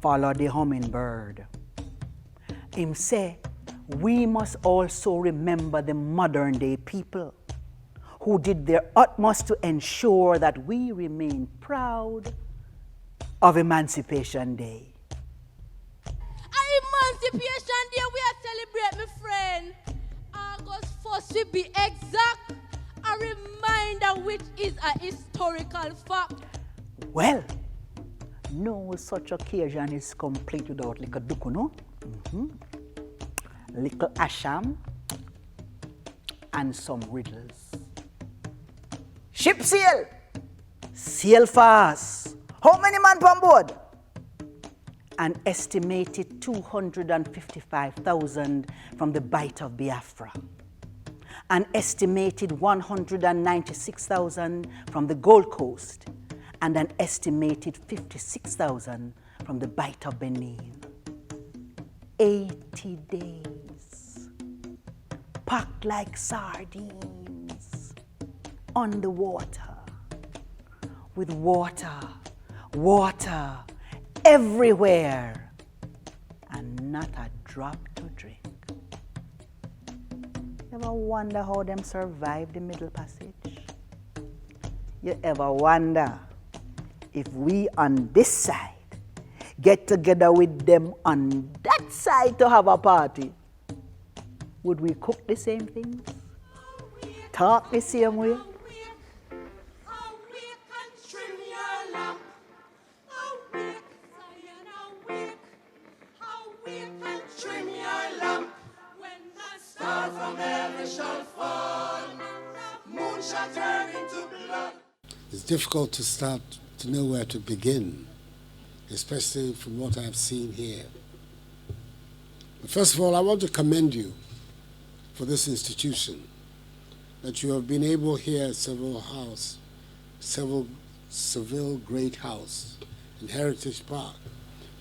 follow the hummingbird. Him say, we must also remember the modern day people who did their utmost to ensure that we remain proud of Emancipation Day. Emancipation Day we are celebrate, my friend. August 1st will be exact, a reminder which is a historical fact. Well, no such occasion is complete without little duku, no? Little asham and some riddles. Ship sail! Sail fast! How many men on board? An estimated 255,000 from the Bight of Biafra. An estimated 196,000 from the Gold Coast. And an estimated 56,000 from the Bight of Benin. 80 days, packed like sardines, on the water, with water everywhere, and not a drop to drink. You ever wonder how them survive the Middle Passage? You ever wonder if we on this side get together with them on that side to have a party? Would we cook the same things? Talk the same way? It's difficult to start to know where to begin, especially from what I've seen here. But first of all, I want to commend you for this institution, that you have been able here at Seville Great House in Heritage Park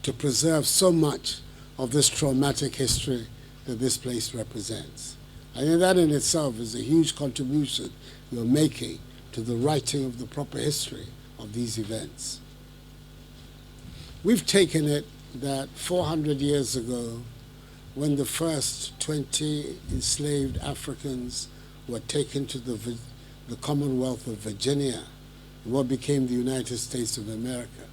to preserve so much of this traumatic history that this place represents. I think that in itself is a huge contribution you're making to the writing of the proper history of these events. We've taken it that 400 years ago, when the first 20 enslaved Africans were taken to the Commonwealth of Virginia, what became the United States of America,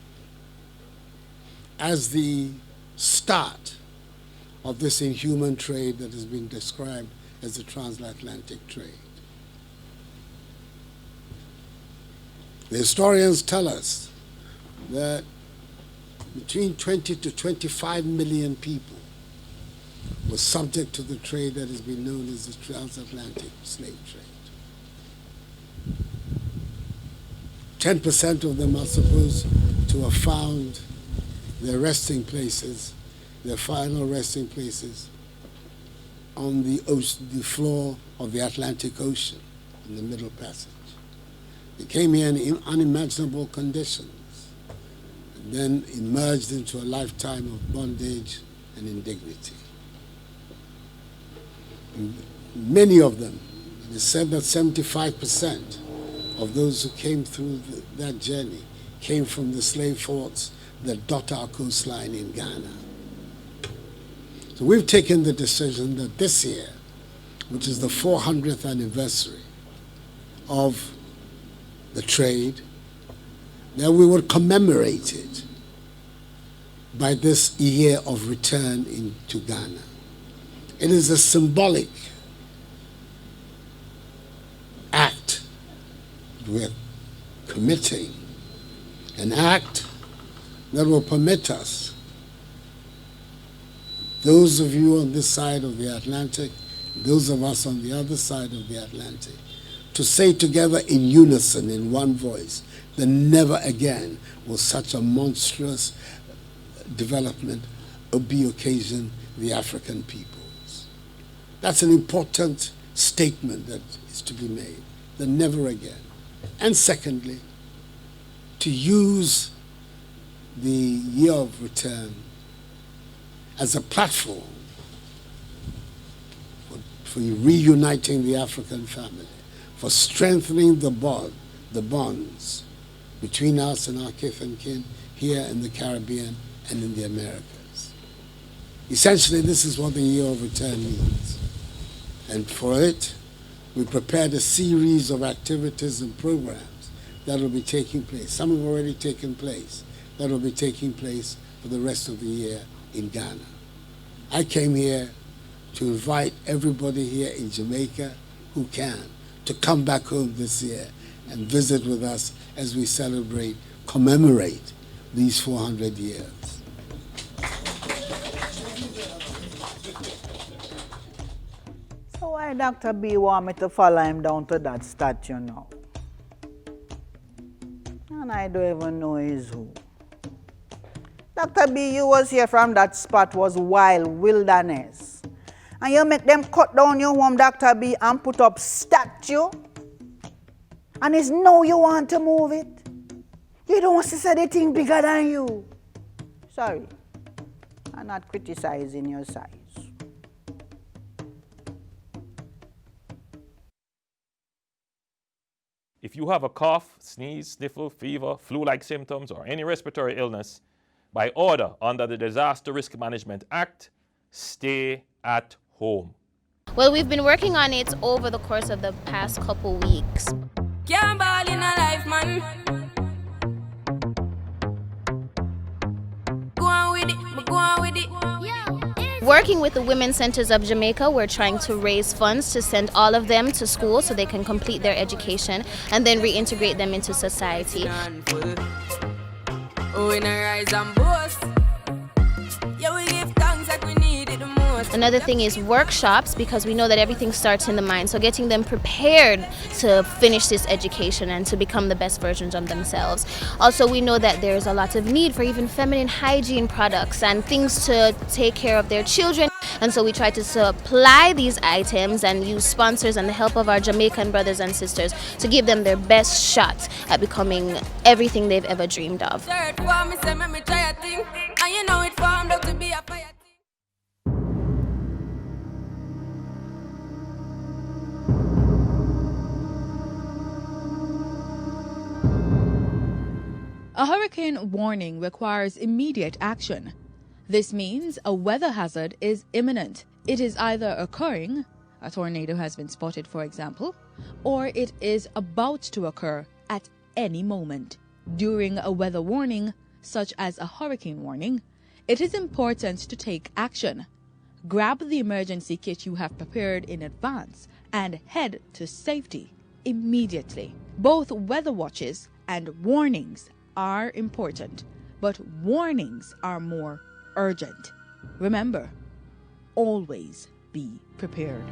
as the start of this inhuman trade that has been described as the transatlantic trade. The historians tell us that between 20 to 25 million people were subject to the trade that has been known as the transatlantic slave trade. 10% of them are supposed to have found their resting places, their final resting places, on the floor of the Atlantic Ocean in the Middle Passage. They came here in unimaginable conditions, and then emerged into a lifetime of bondage and indignity. And many of them, it is said that 75% of those who came through that journey came from the slave forts that dot our coastline in Ghana. So we've taken the decision that this year, which is the 400th anniversary of the trade, that we would commemorate it by this year of return into Ghana. It is a symbolic act. We're committing an act that will permit us, those of you on this side of the Atlantic, those of us on the other side of the Atlantic, to say together in unison, in one voice, that never again will such a monstrous development be occasion the African peoples. That's an important statement that is to be made, that never again. And secondly, to use the year of return as a platform for reuniting the African family, for strengthening the bonds between us and our kith and kin here in the Caribbean and in the Americas. Essentially, this is what the Year of Return means. And for it, we prepared a series of activities and programs that will be taking place. Some have already taken place, that will be taking place for the rest of the year in Ghana. I came here to invite everybody here in Jamaica who can to come back home this year and visit with us as we celebrate, commemorate these 400 years. So why Dr. B want me to follow him down to that statue now? And I don't even know he's who. Dr. B, you was here from that spot was wild wilderness. And you make them cut down your home, Dr. B, and put up statue? And it's now you want to move it? You don't want to say the thing bigger than you. Sorry, I'm not criticizing your size. If you have a cough, sneeze, sniffle, fever, flu-like symptoms, or any respiratory illness, by order under the Disaster Risk Management Act, stay at home. Well, we've been working on it over the course of the past couple weeks. Can't ball in a life, man. Go on with it, go on with it. Working with the Women's Centers of Jamaica, we're trying to raise funds to send all of them to school so they can complete their education and then reintegrate them into society. Oh, in a rise and boast. Yeah, we give thanks like we need it the most. Another thing is workshops, because we know that everything starts in the mind. So getting them prepared to finish this education and to become the best versions of themselves. Also, we know that there's a lot of need for even feminine hygiene products and things to take care of their children. And so we try to supply these items and use sponsors and the help of our Jamaican brothers and sisters to give them their best shot at becoming everything they've ever dreamed of. A hurricane warning requires immediate action. This means a weather hazard is imminent. It is either occurring, a tornado has been spotted for example, or it is about to occur at any moment. During a weather warning, such as a hurricane warning, it is important to take action. Grab the emergency kit you have prepared in advance and head to safety immediately. Both weather watches and warnings are important, but warnings are more urgent. Remember, always be prepared.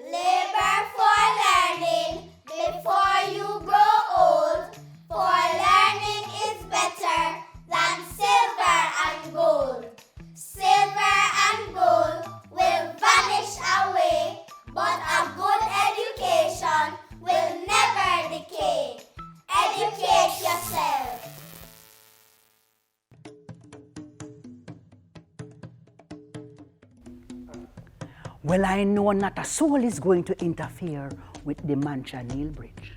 Labor for learning before you grow old, for learning is better than silver and gold. Silver and gold will vanish away, but a good education will never decay. Educate yourself. Well, I know not a soul is going to interfere with the Mancha-Neil Bridge.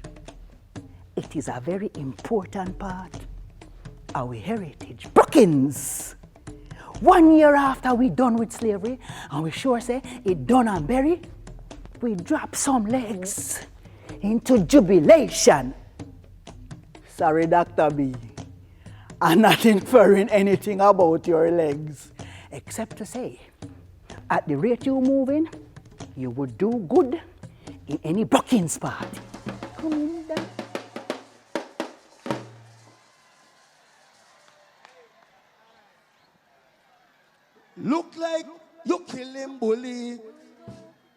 It is a very important part of our heritage. Brookings! 1 year after we done with slavery, and we sure say it done and buried, we drop some legs into jubilation. Sorry, Dr. B. I'm not inferring anything about your legs, except to say, at the rate you're moving, you would do good in any Brookings party. Come in there. Look like you killing bully.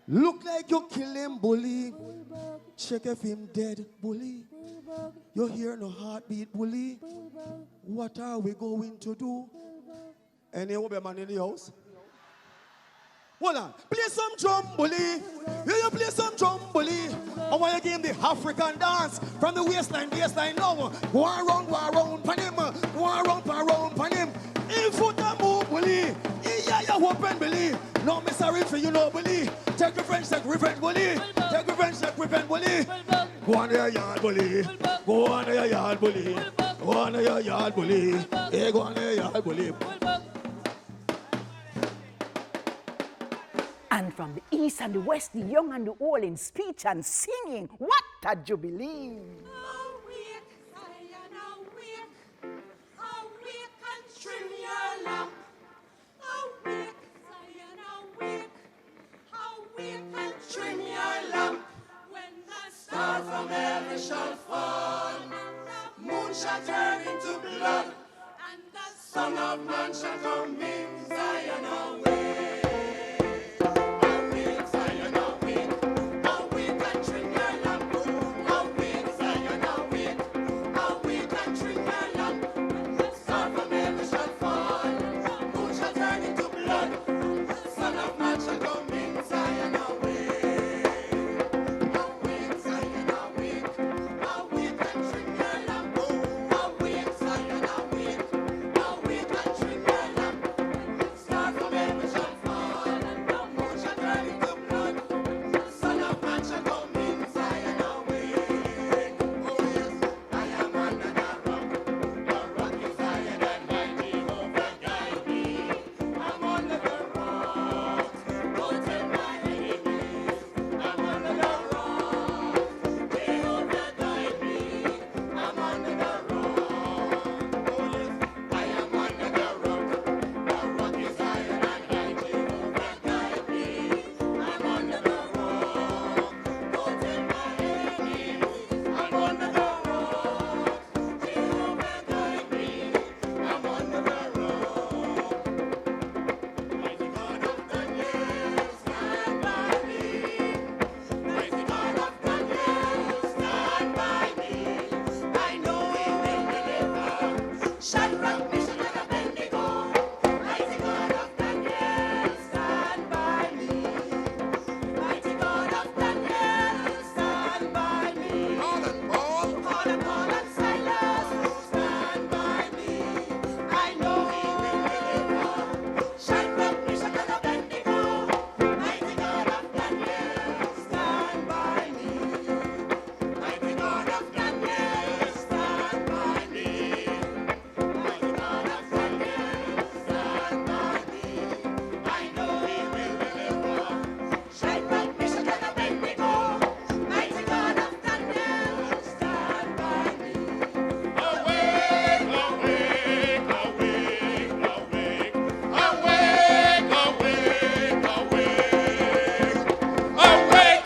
Look like you killing bully. Check if him dead, bully. You hear no heartbeat, bully. What are we going to do? Any man in the house? Hold on. Play some drum, bully. You play some drum, bully. I want you give him the African dance from the waistline, baseline now. Go around, pan him. Go around, pan him. In foot and move, bully. Yeah, you open, bully. No, me sorry for you, no bully. Take revenge, take revenge, bully. Take revenge, take revenge, bully. Go on to your yard, bully. Go on to your yard, bully. Go on to your yard, bully. Hey, go on to your yard, bully. And from the east and the west, the young and the old in speech and singing. What a jubilee! Trim your lamp. Awake, Zion, awake. Awake and trim your lamp. When the star from heaven shall fall, moon shall turn into blood, and the Son of Man shall come in. Zion, awake. Awake, Zion, awake. Awake and trim your lamp. Awake, Zion, awake. Awake and trim your lamp. Star from heaven shall fall, moon shall turn into blood, Son of Man shall come in. Zion awake, awake, Zion awake, awake and trim your lamp. Awake, Zion awake, awake and trim your lamp. Star from heaven shall fall, moon shall turn into blood, Son of Man shall come in. Zion awake. Oh yes, I am under the rock. The rock is higher than my Jehovah guide me. I'm under the rock. Don't tell my enemies. I'm under the rock. Jehovah guide me. I'm under the rock. Oh yes, I am under the rock. The rock is higher than my Jehovah guide me. I'm under the rock. Don't tell my enemies. I'm under the rock. Jehovah guide me. I'm under the rock. Mighty God of Daniel, stand by me. Mighty God of Daniel, stand by me. I know He will deliver. Shadrach, Meshach, and Abednego. Mighty God of Daniel, stand by me. Mighty God of Daniel, stand by me. Paul and Silas, stand by me. I know He will deliver. Shadrach, Meshach, and Abednego. Mighty God of Daniel, stand by me. Mighty God of Daniel, stand by me. Mighty God of Daniel, stand by me. I know He will deliver. Shadrach, Meshach, and Abednego. Mighty God of Daniel, stand by me. Awake, awake, awake, awake. Awake, awake, awake. Awake.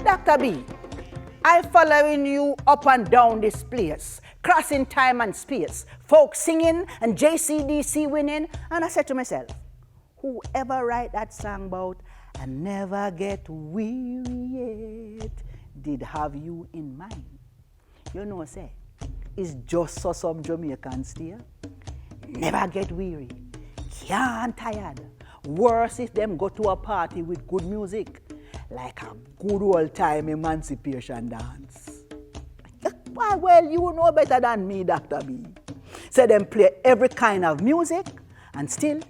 Dr. B, I following you up and down this place, crossing time and space, folk singing and JCDC winning, and I said to myself, whoever write that song about and never get weary yet did have you in mind. You know, say, it's just so some Jamaicans still. Never get weary, can't tired. Worse if them go to a party with good music, like a good old time Emancipation dance. Why, well, you know better than me, Dr. B. So them play every kind of music, and still,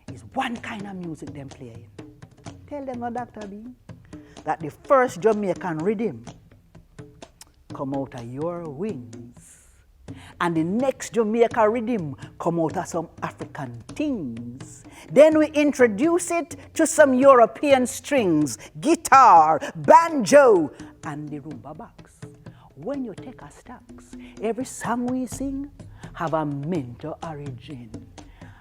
it's one kind of music them playing. Tell them, no, Dr. B, that the first Jamaican rhythm come out of your wings, and the next Jamaica rhythm come out of some African things. Then we introduce it to some European strings, guitar, banjo, and the rumba box. When you take a stocks, every song we sing have a mental origin.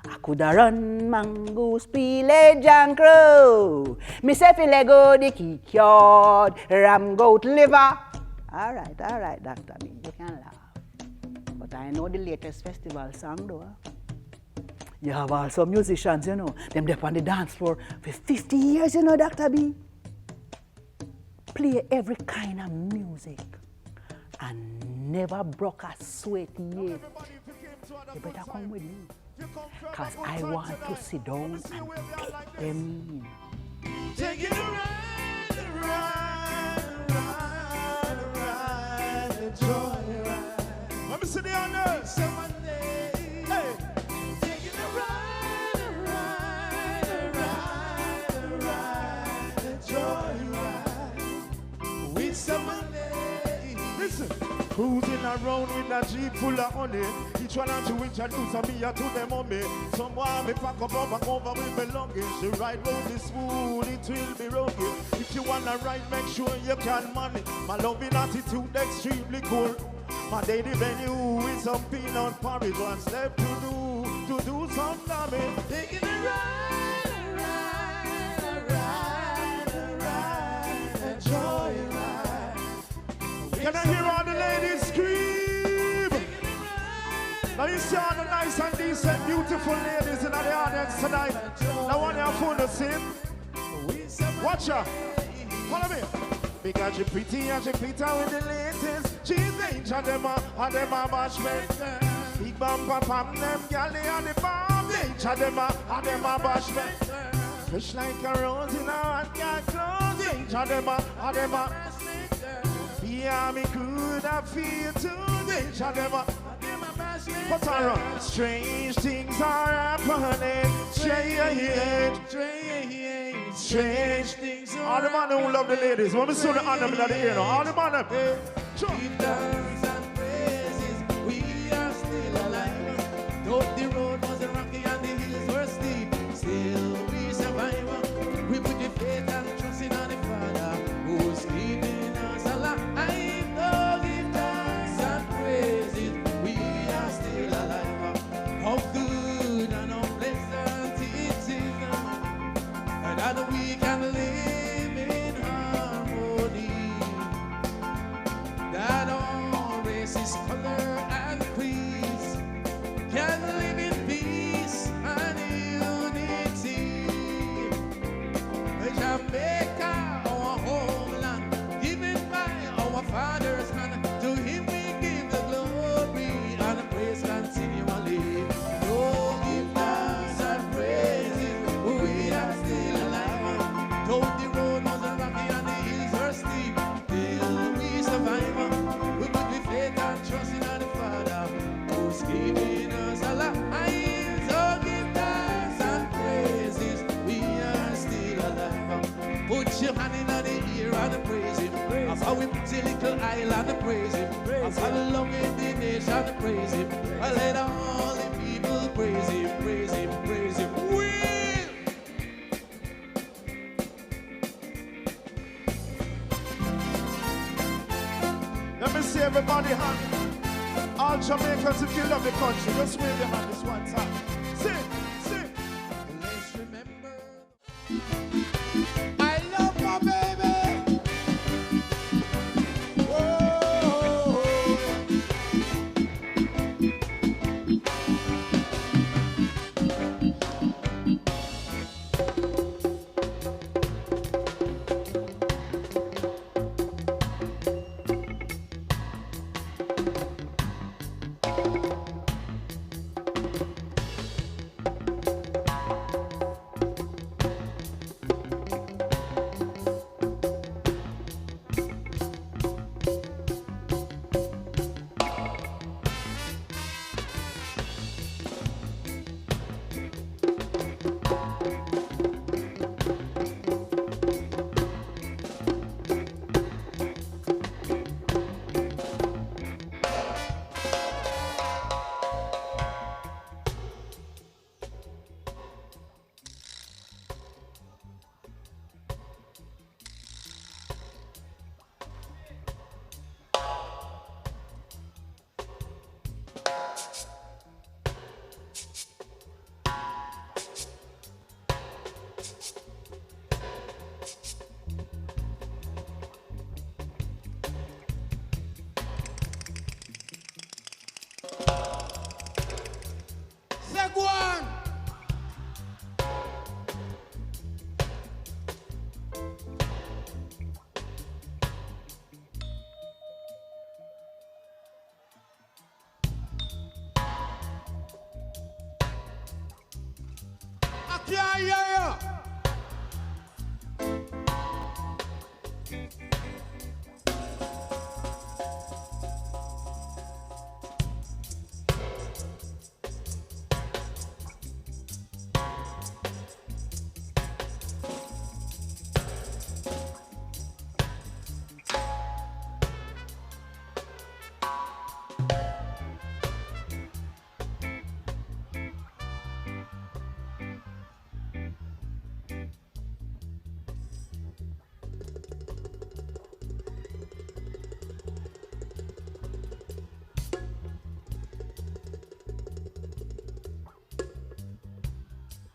I coulda run mangoes, spillage and crow. Me say file go the kick yard, ram goat liver. All right, Dr. B, you can laugh. But I know the latest festival song though. You have also musicians, you know, them up on the dance floor for 50 years, you know, Dr. B. play every kind of music and never broke a sweat yet, you better come with me. Because I want to sit down and take them in. Take it around, enjoy ride. Let me see the honors. Hey. Take it around, enjoy ride. With some money. Listen. Cruising around with a jeep full of honey. Each one have to introduce me to them mommy. Someone me pack up and over with belongings. She ride round the smooth, it will be rugged. If you wanna ride, make sure you can manage. My loving attitude extremely cool. My daily venue with some peanut porridge. One step to do some damage. Taking a ride, enjoy a ride. Can I hear all the ladies scream? Now you see all the nice and decent, beautiful ladies in the audience tonight. Now want your phone to sing? Watch her. Follow me. Because she pretty and she fit out with the latest. She's danger, them a bashment. Big bumper pam, them galley and the bomb. Danger, them a bashment. Fresh like a rose in a hot cat clothes. Danger, them a yeah, me could have feel too. Danger, them a what's around? Strange things are happening. Strange things. All the man who love the ladies. When we saw the honor in the ear, all the man. Give thanks and praises, we are still alive. Though the road was rocky and the hills were steep, still we survive. We put the faith and trust in the Father who's keeping us alive. Though give thanks and praises, we are still alive. How good and how pleasant it is, and that we can live in harmony. That all races, color and creeds can live in peace and unity. Jamaica, our homeland, given by our father's hand, to him we give the glory and the praise continually. Oh, give thanks and praises, we are still alive. Though the road was rocky and the hills were steep, still we survive. We put the faith and trust in the Father who's keeping us alive. So give thanks and praises, we are still alive. Put your hand in the ear and praise him. Of how we put a little island and praise him. Of how we love in the nation and praise him. I let all the people praise him, praise him, praise him. Let me see everybody hand. All Jamaicans, if you love the country, just wave your hand this one time. Sing. Let's remember. I love my baby. Whoa. can't hear you.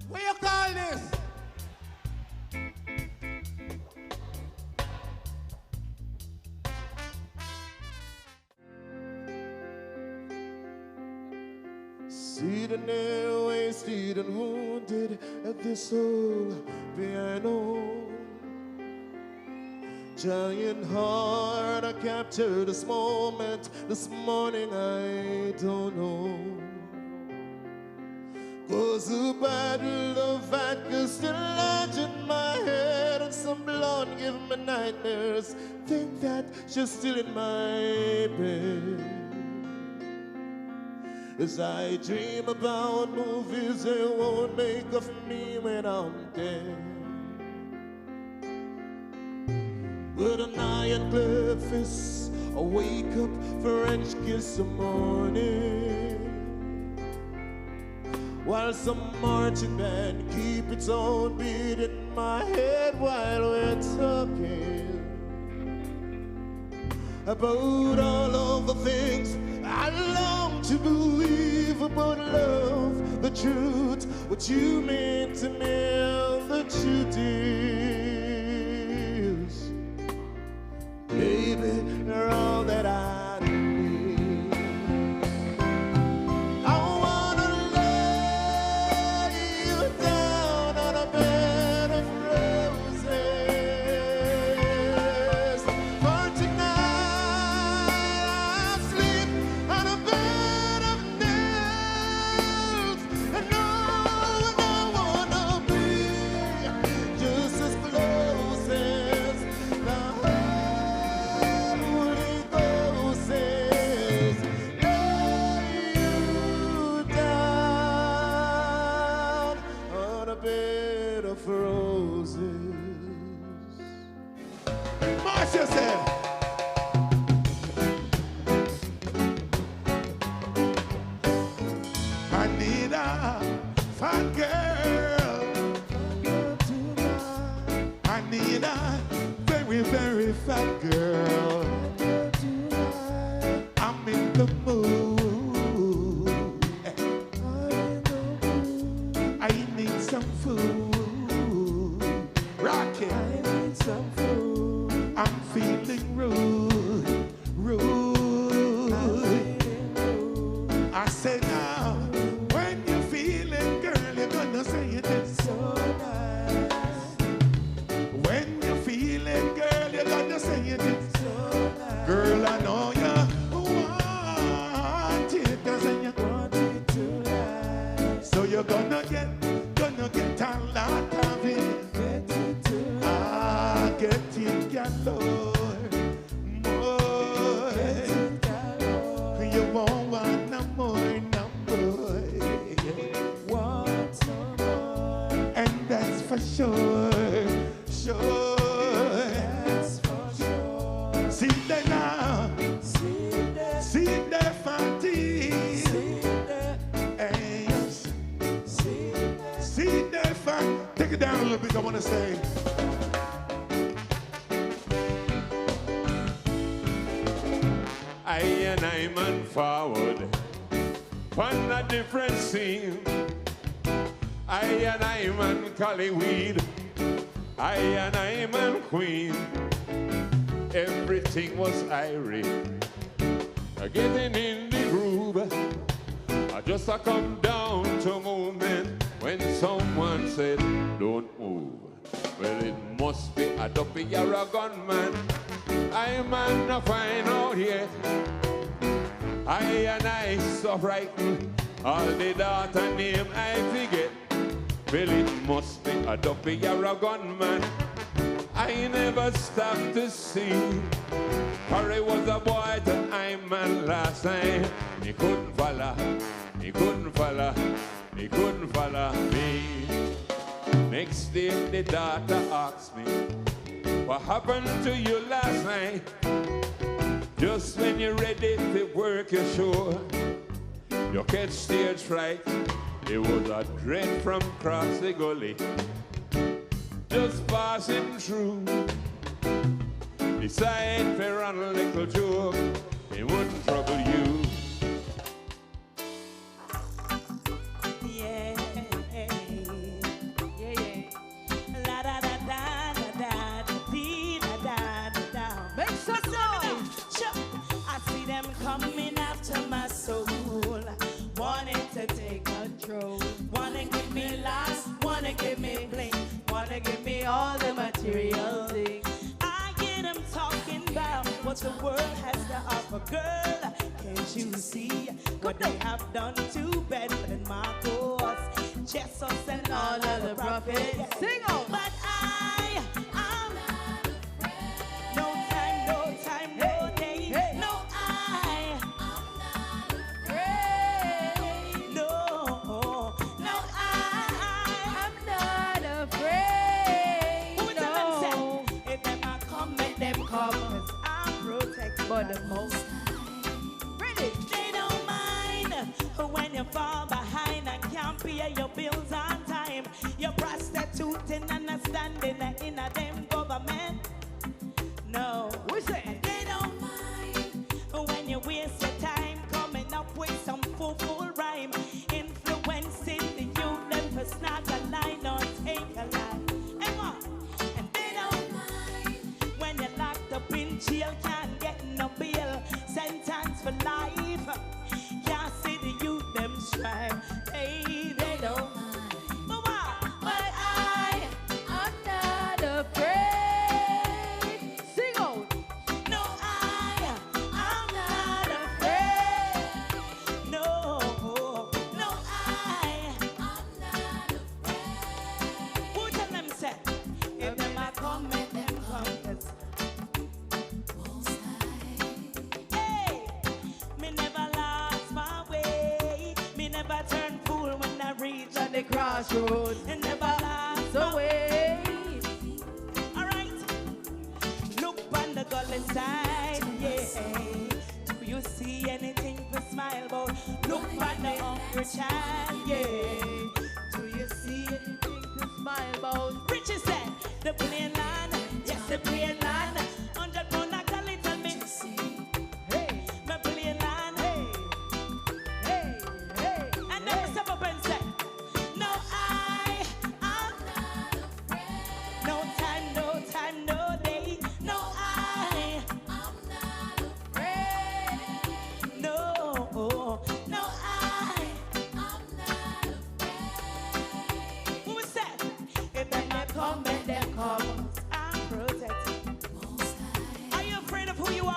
What you call this? Seated there, wasted and wounded at this soul piano. Giant heart, I captured this moment. This morning, I don't know. 'Cause the battle of vodka still lodged in my head, and some blonde give me nightmares. Think that she's still in my bed. As I dream about movies they won't make of me when I'm dead. With an iron fist, I wake up French kiss the morning, while some marching band keep its own beat in my head while we're talking about all of the things I long to believe about love, the truth, what you mean to me, and the truth is, baby, you're all that I need. I wanna lay you down on a bed of roses. For tonight I'll sleep on a bed of nails. And no, I wanna be just as close as the Holy Ghost says. Lay you down on a bed of roses. Marcia said, I need a fat girl. I need a very, very fat girl. I'm in the mood. I need some food. Rocket. I need some food. I'm feeling rude. I said now, when you're feeling, girl, you're gonna say it is so nice. When you're feeling, girl, you're gonna say it is so nice. Girl, I know you want it, 'cause you want it tonight. So you're gonna get a lot of it. Get it tonight. Get it, galore. More. Get it, galore. You won't want no more, no more. Want some more. And that's for sure. Sure. That's for sure. See there now. See there, Fati. See there, Fati. Take it down a little bit, I want to say. I and I man forward on a different scene. I and I man Collyweed. I and I man Queen. Everything was irie, getting in the groove. I just come down to a moment when someone said, "Don't move." Well, it must be a dopey or a gunman. I man not find out yet. I and I so frightened. All the daughter name I forget. Well, it must be a duppy or a gunman. I never stopped to see. Harry was a boy that I'm man last time. He couldn't follow, he couldn't follow, he couldn't follow me. Next day the daughter asked me, what happened to you last night? Just when you're ready to work your show, you catch stage fright. It was a dread from across the gully, just passing through. Decide to run a little joke, it wouldn't trouble you. Yeah, la da da da da da dee da da da da. Make some noise. I see them coming after my soul, wanting to take control, wanna give me lust, wanna give me bling, wanna give me all the material things. I get them talking about what the world has to offer, girl. Can't you see what they have done to Bedford and Marcos, Jesus and all of the prophets? Sing on. But I'm not afraid. No time, no time, no day. No, I'm not afraid. No, no, I'm not afraid. Who tell them say, if them a come, make them come, 'cause I'm protected by the Most. They don't mind when you fall behind and can't pay your bills on time. You're prostituting and standing in a damn government. No, they don't mind when you waste your time coming up with some fool rhyme, influencing the youth them to snag a line or take a line. And they don't mind when you're locked up in jail, can't get no bail, sentence for life. Can't see the youth them strive. Hey, they don't mind. But I'm not afraid. Sing out. No, I'm not afraid. No, no, I'm not afraid. Who tell them say, if them a come, make them come, 'cause hey, me never lost my way. Me never turn fool when I reach at the crossroads. And never lost my way. Alright, look on the gully side, yeah. Do you see anything to smile about? Look on the hungry child, yeah. Do you see anything to smile about? Richie said, the plain land, yes, the plain land. 100 pound a gully, tell me. Hey, my plain land, hey, hey, hey. And then we step up and say, no, I'm not afraid. No time, no time, no day. No, I'm not afraid. No, no, I'm not afraid. Who said, if them not come, make them come. I'm protected. Are you afraid of who you are?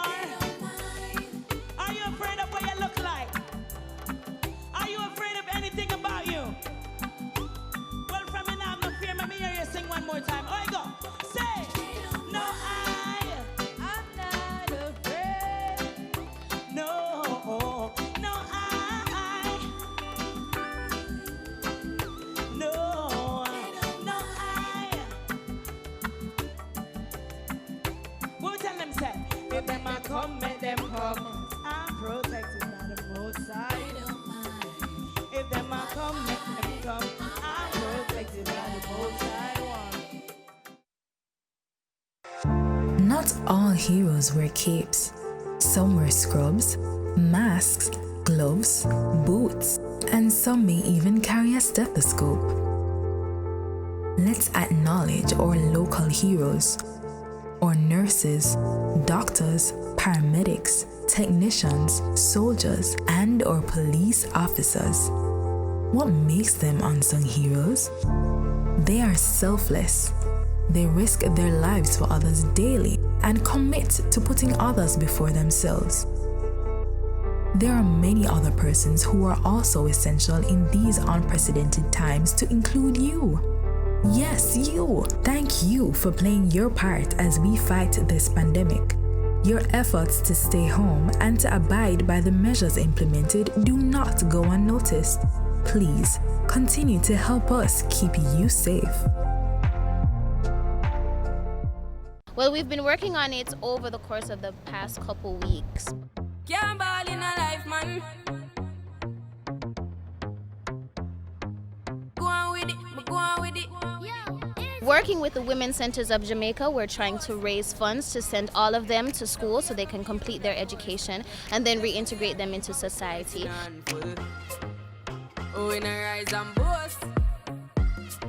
Are you afraid of what you look like? Are you afraid of anything about you? Well, from me now, I'm not fear. Let me hear you sing one more time. Oh, I go. Say, no, I'm not afraid. No, no, no, no, Who tell them say, if them a come, make them come. I'm protected by the Most High. If them a come, make them come. I'm protected by the Most High One. Not all heroes wear capes. Some wear scrubs, masks, gloves, boots, and some may even carry a stethoscope. Let's acknowledge our local heroes, our nurses, doctors, paramedics, technicians, soldiers, and our police officers. What makes them unsung heroes? They are selfless. They risk their lives for others daily and commit to putting others before themselves. There are many other persons who are also essential in these unprecedented times, to include you. Yes, you! Thank you for playing your part as we fight this pandemic. Your efforts to stay home and to abide by the measures implemented do not go unnoticed. Please continue to help us keep you safe. Well, we've been working on it over the course of the past couple weeks. Can't ball in a life, man. Go on with it, go on with it. Working with the Women's Centers of Jamaica, we're trying to raise funds to send all of them to school so they can complete their education and then reintegrate them into society. Oh, in a rise and boast.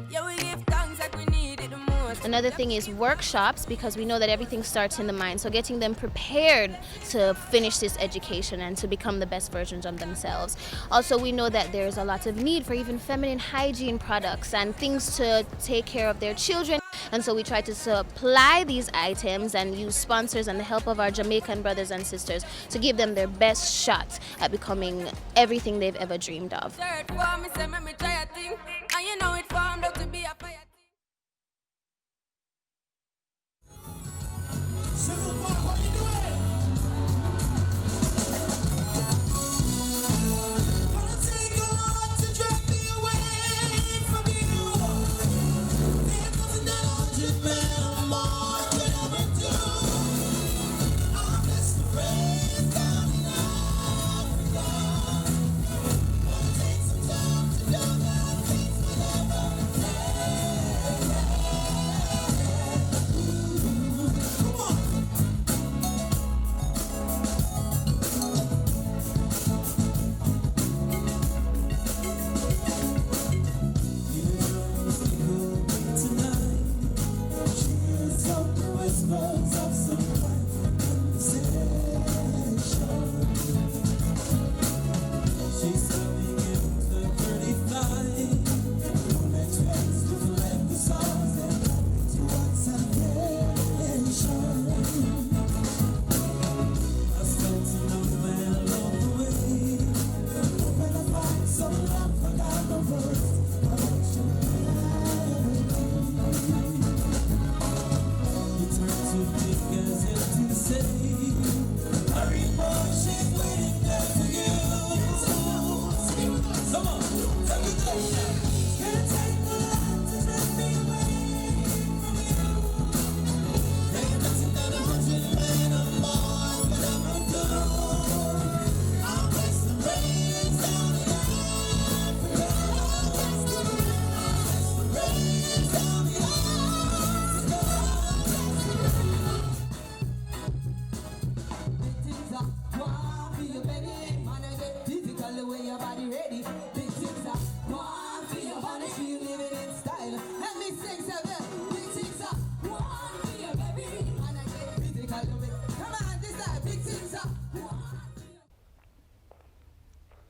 Yeah, we give thanks like we need it the most. Another thing is workshops, because we know that everything starts in the mind. So getting them prepared to finish this education and to become the best versions of themselves. Also, we know that there's a lot of need for even feminine hygiene products and things to take care of their children. And so we try to supply these items and use sponsors and the help of our Jamaican brothers and sisters to give them their best shot at becoming everything they've ever dreamed of.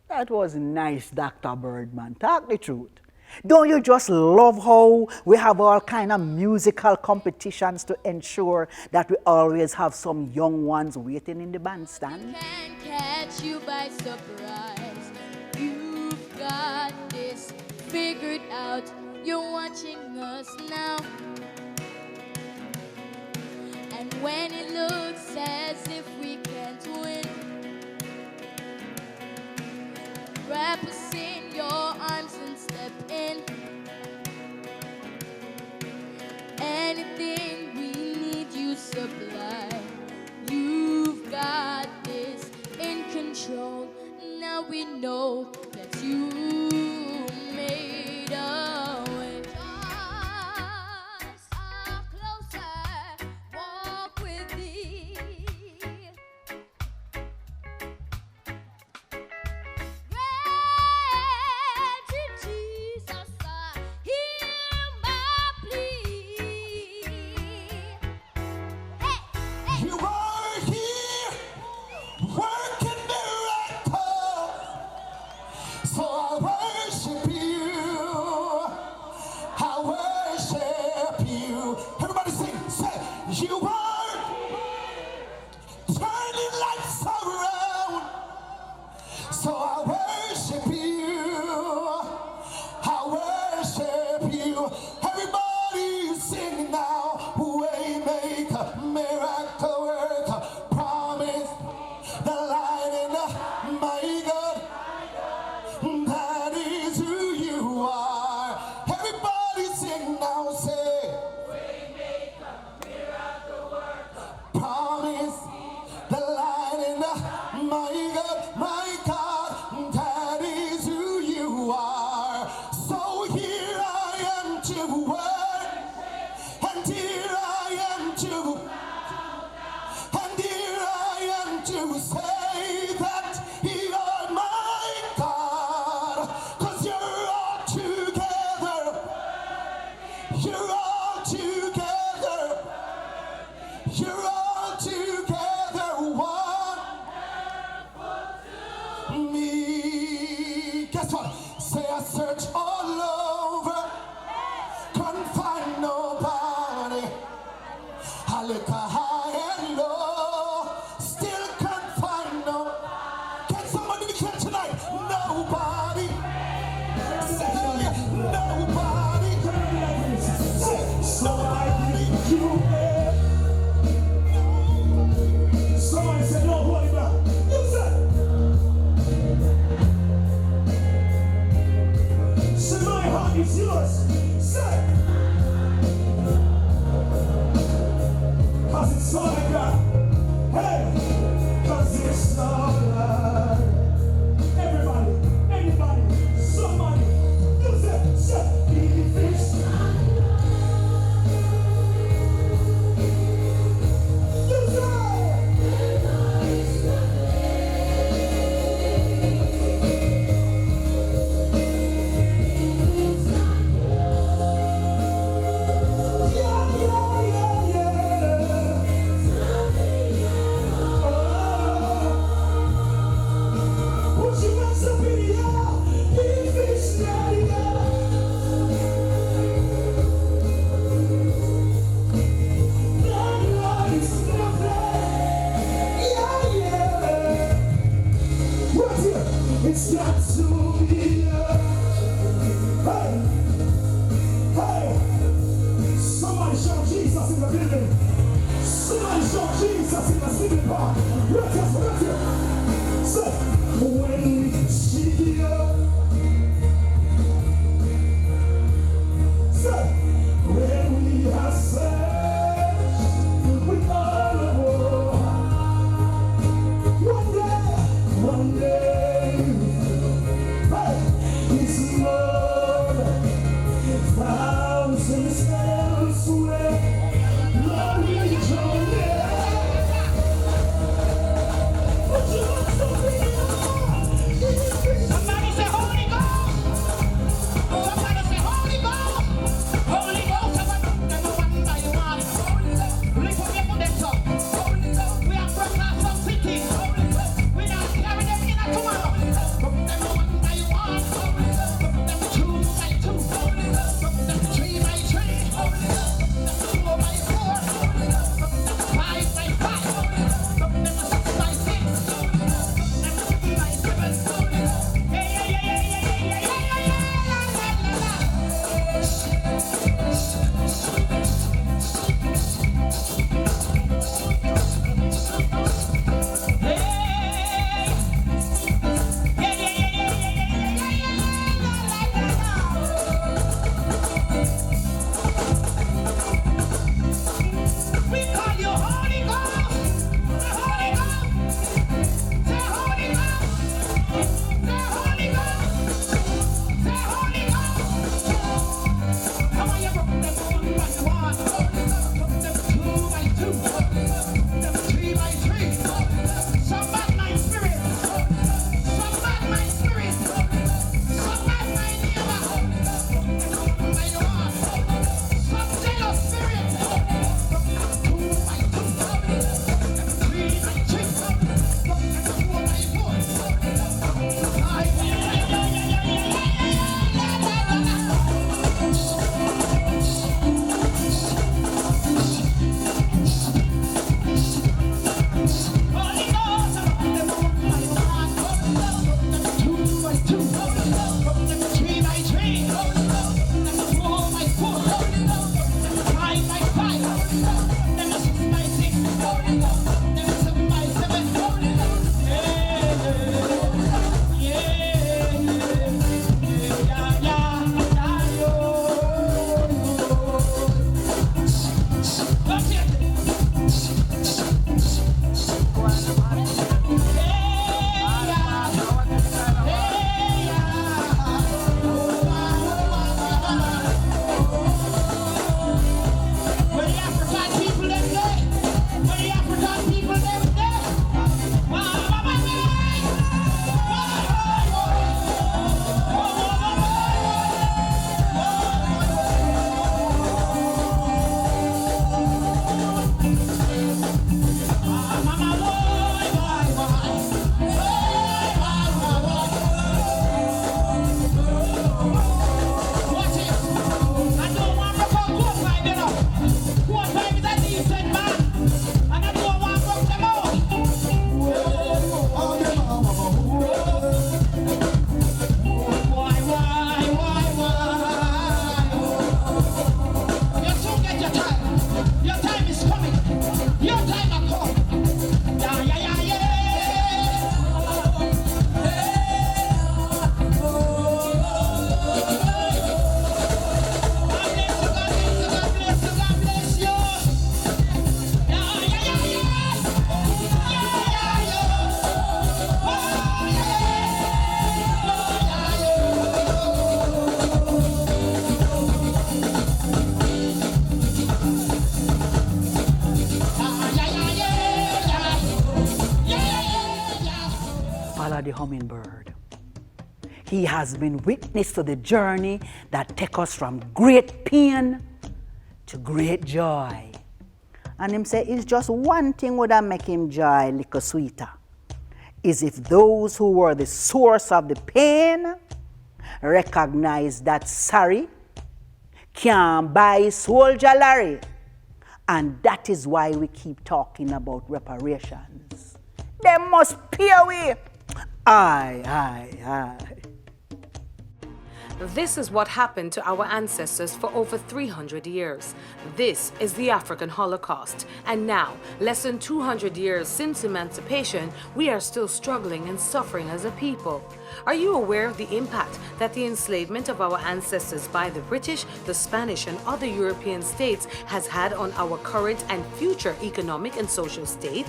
That was nice, Dr. Birdman. Talk the truth. Don't you just love how we have all kind of musical competitions to ensure that we always have some young ones waiting in the bandstand? Can't catch you by surprise. You've got this figured out. You're watching us now. And when it looks as if we can't win, wrap us in your arms and step in. Anything we need, you supply. You've got this in control. Now we know that you made a way. Just a closer walk with thee. You are here, working miracles, so I worship you. my God, that is who you are. Everybody sing now, say, promise the light in the, my God, that is who you are. So here I am to work, and here I am to, and here I am to say that you're my God, 'cause you're all together, you're all together, you're all together one. Me, guess what? Say I search all over, couldn't find nobody. I look high and low, still can't find no. Can somebody declare tonight? Nobody. Say nobody. Say nobody. Somebody say nobody. You say. Say my heart is yours. Say. 'Cause it's all I got. Hey, 'cause it's all I got. Everybody, anybody, somebody, you say, he fixed. You it's got to be hey, hey, somebody shout Jesus in the building. Somebody shout Jesus in the sleeping bar. Right here. Say, when we see you. Say, when we have searched with all the world. One day, hey, it's more than thousands elsewhere. Lord, we join there. Put follow the hummingbird. He has been witness to the journey that takes us from great pain to great joy. And him say, it's just one thing would make him joy a little sweeter, is if those who were the source of the pain recognize that sorry can't buy soldier Larry. And that is why we keep talking about reparations. They must pay away. Aye. This is what happened to our ancestors for over 300 years. This is the African Holocaust. And now, less than 200 years since emancipation, we are still struggling and suffering as a people. Are you aware of the impact that the enslavement of our ancestors by the British, the Spanish, and other European states has had on our current and future economic and social state?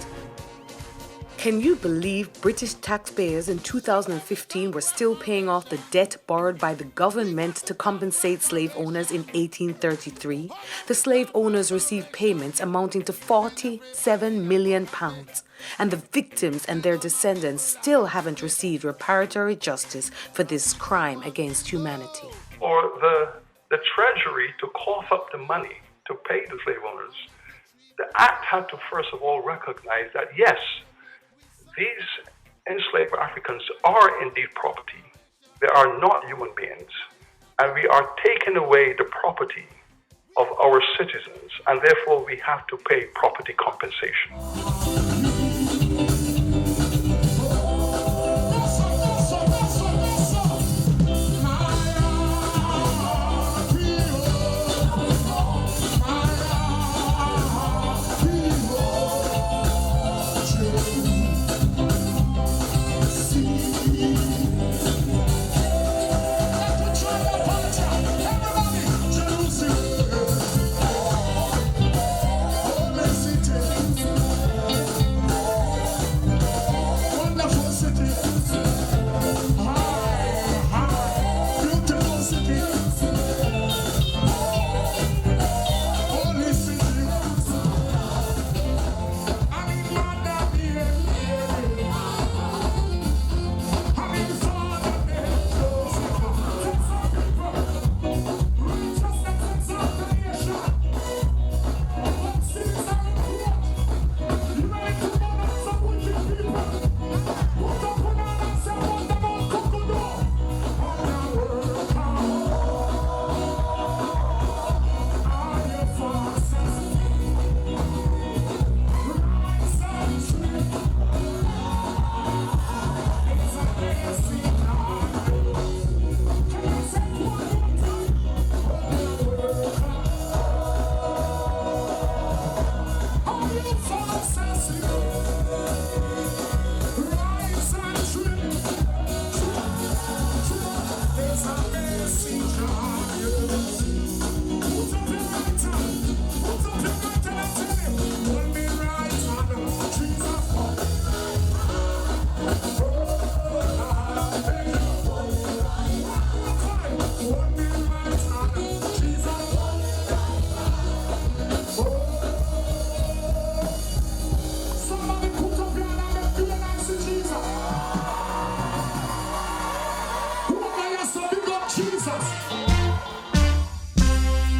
Can you believe British taxpayers in 2015 were still paying off the debt borrowed by the government to compensate slave owners in 1833? The slave owners received payments amounting to £47 million, and the victims and their descendants still haven't received reparatory justice for this crime against humanity. For the Treasury to cough up the money to pay the slave owners, the Act had to first of all recognize that, yes, these enslaved Africans are indeed property. They are not human beings. And we are taking away the property of our citizens, and therefore we have to pay property compensation.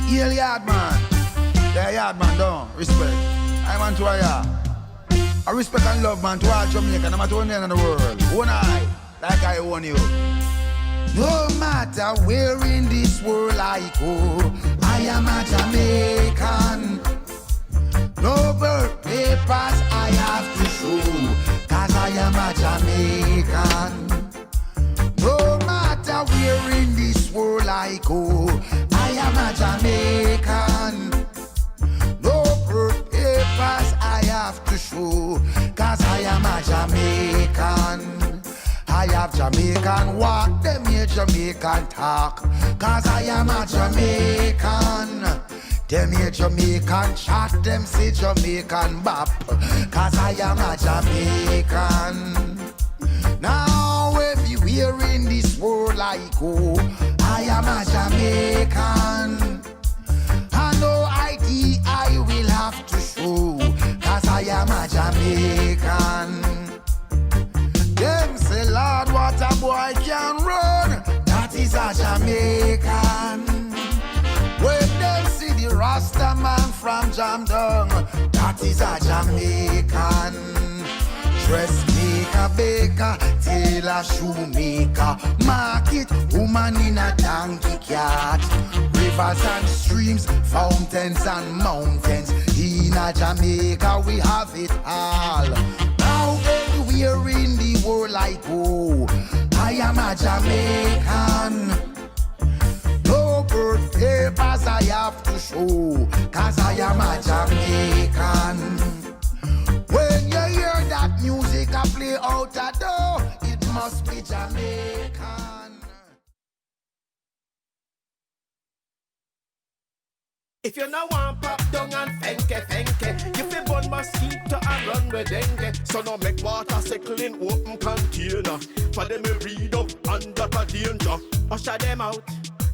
Yale yard man. The yard man down. Respect. I man to a yard. I respect and love man to all Jamaica, no matter where in the world. One eye, like I own you. No matter where in this world I go, I am a Jamaican. No birth papers I have to show, cause I am a Jamaican. No matter where in this world I go, I am a Jamaican. No birth papers I have to show, cause I am a Jamaican. I have Jamaican walk, them here Jamaican talk, cause I am a Jamaican. Them here Jamaican chat, them say Jamaican bop, cause I am a Jamaican. Now everywhere in this world I go, I am a Jamaican. And no ID I will have to show, cause I am a Jamaican. Them say boy can run, that is a Jamaican. When they see the Rasta man from Jamdong, that is a Jamaican. Dressmaker, baker, tailor, shoemaker, market, woman in a donkey cart. Rivers and streams, fountains and mountains. In a Jamaica we have it all. Now anywhere in the world I go, I am a Jamaican. No birth papers I have to show, cause I am a Jamaican. When you hear that music I play out a door, it must be Jamaican. If you no want pop down and fenke, you fi burn mosquito and run with dengue. So no make water settle in open container. For them we read up under the danger. Usher them out,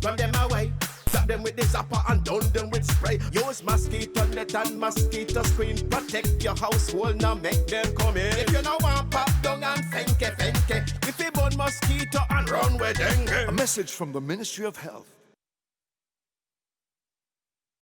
run them away. Zap them with the zapper and down them with spray. Use mosquito net and mosquito screen. Protect your household, now make them come in. If you no want pop down and fenke, you fi burn mosquito and run with dengue. A message from the Ministry of Health.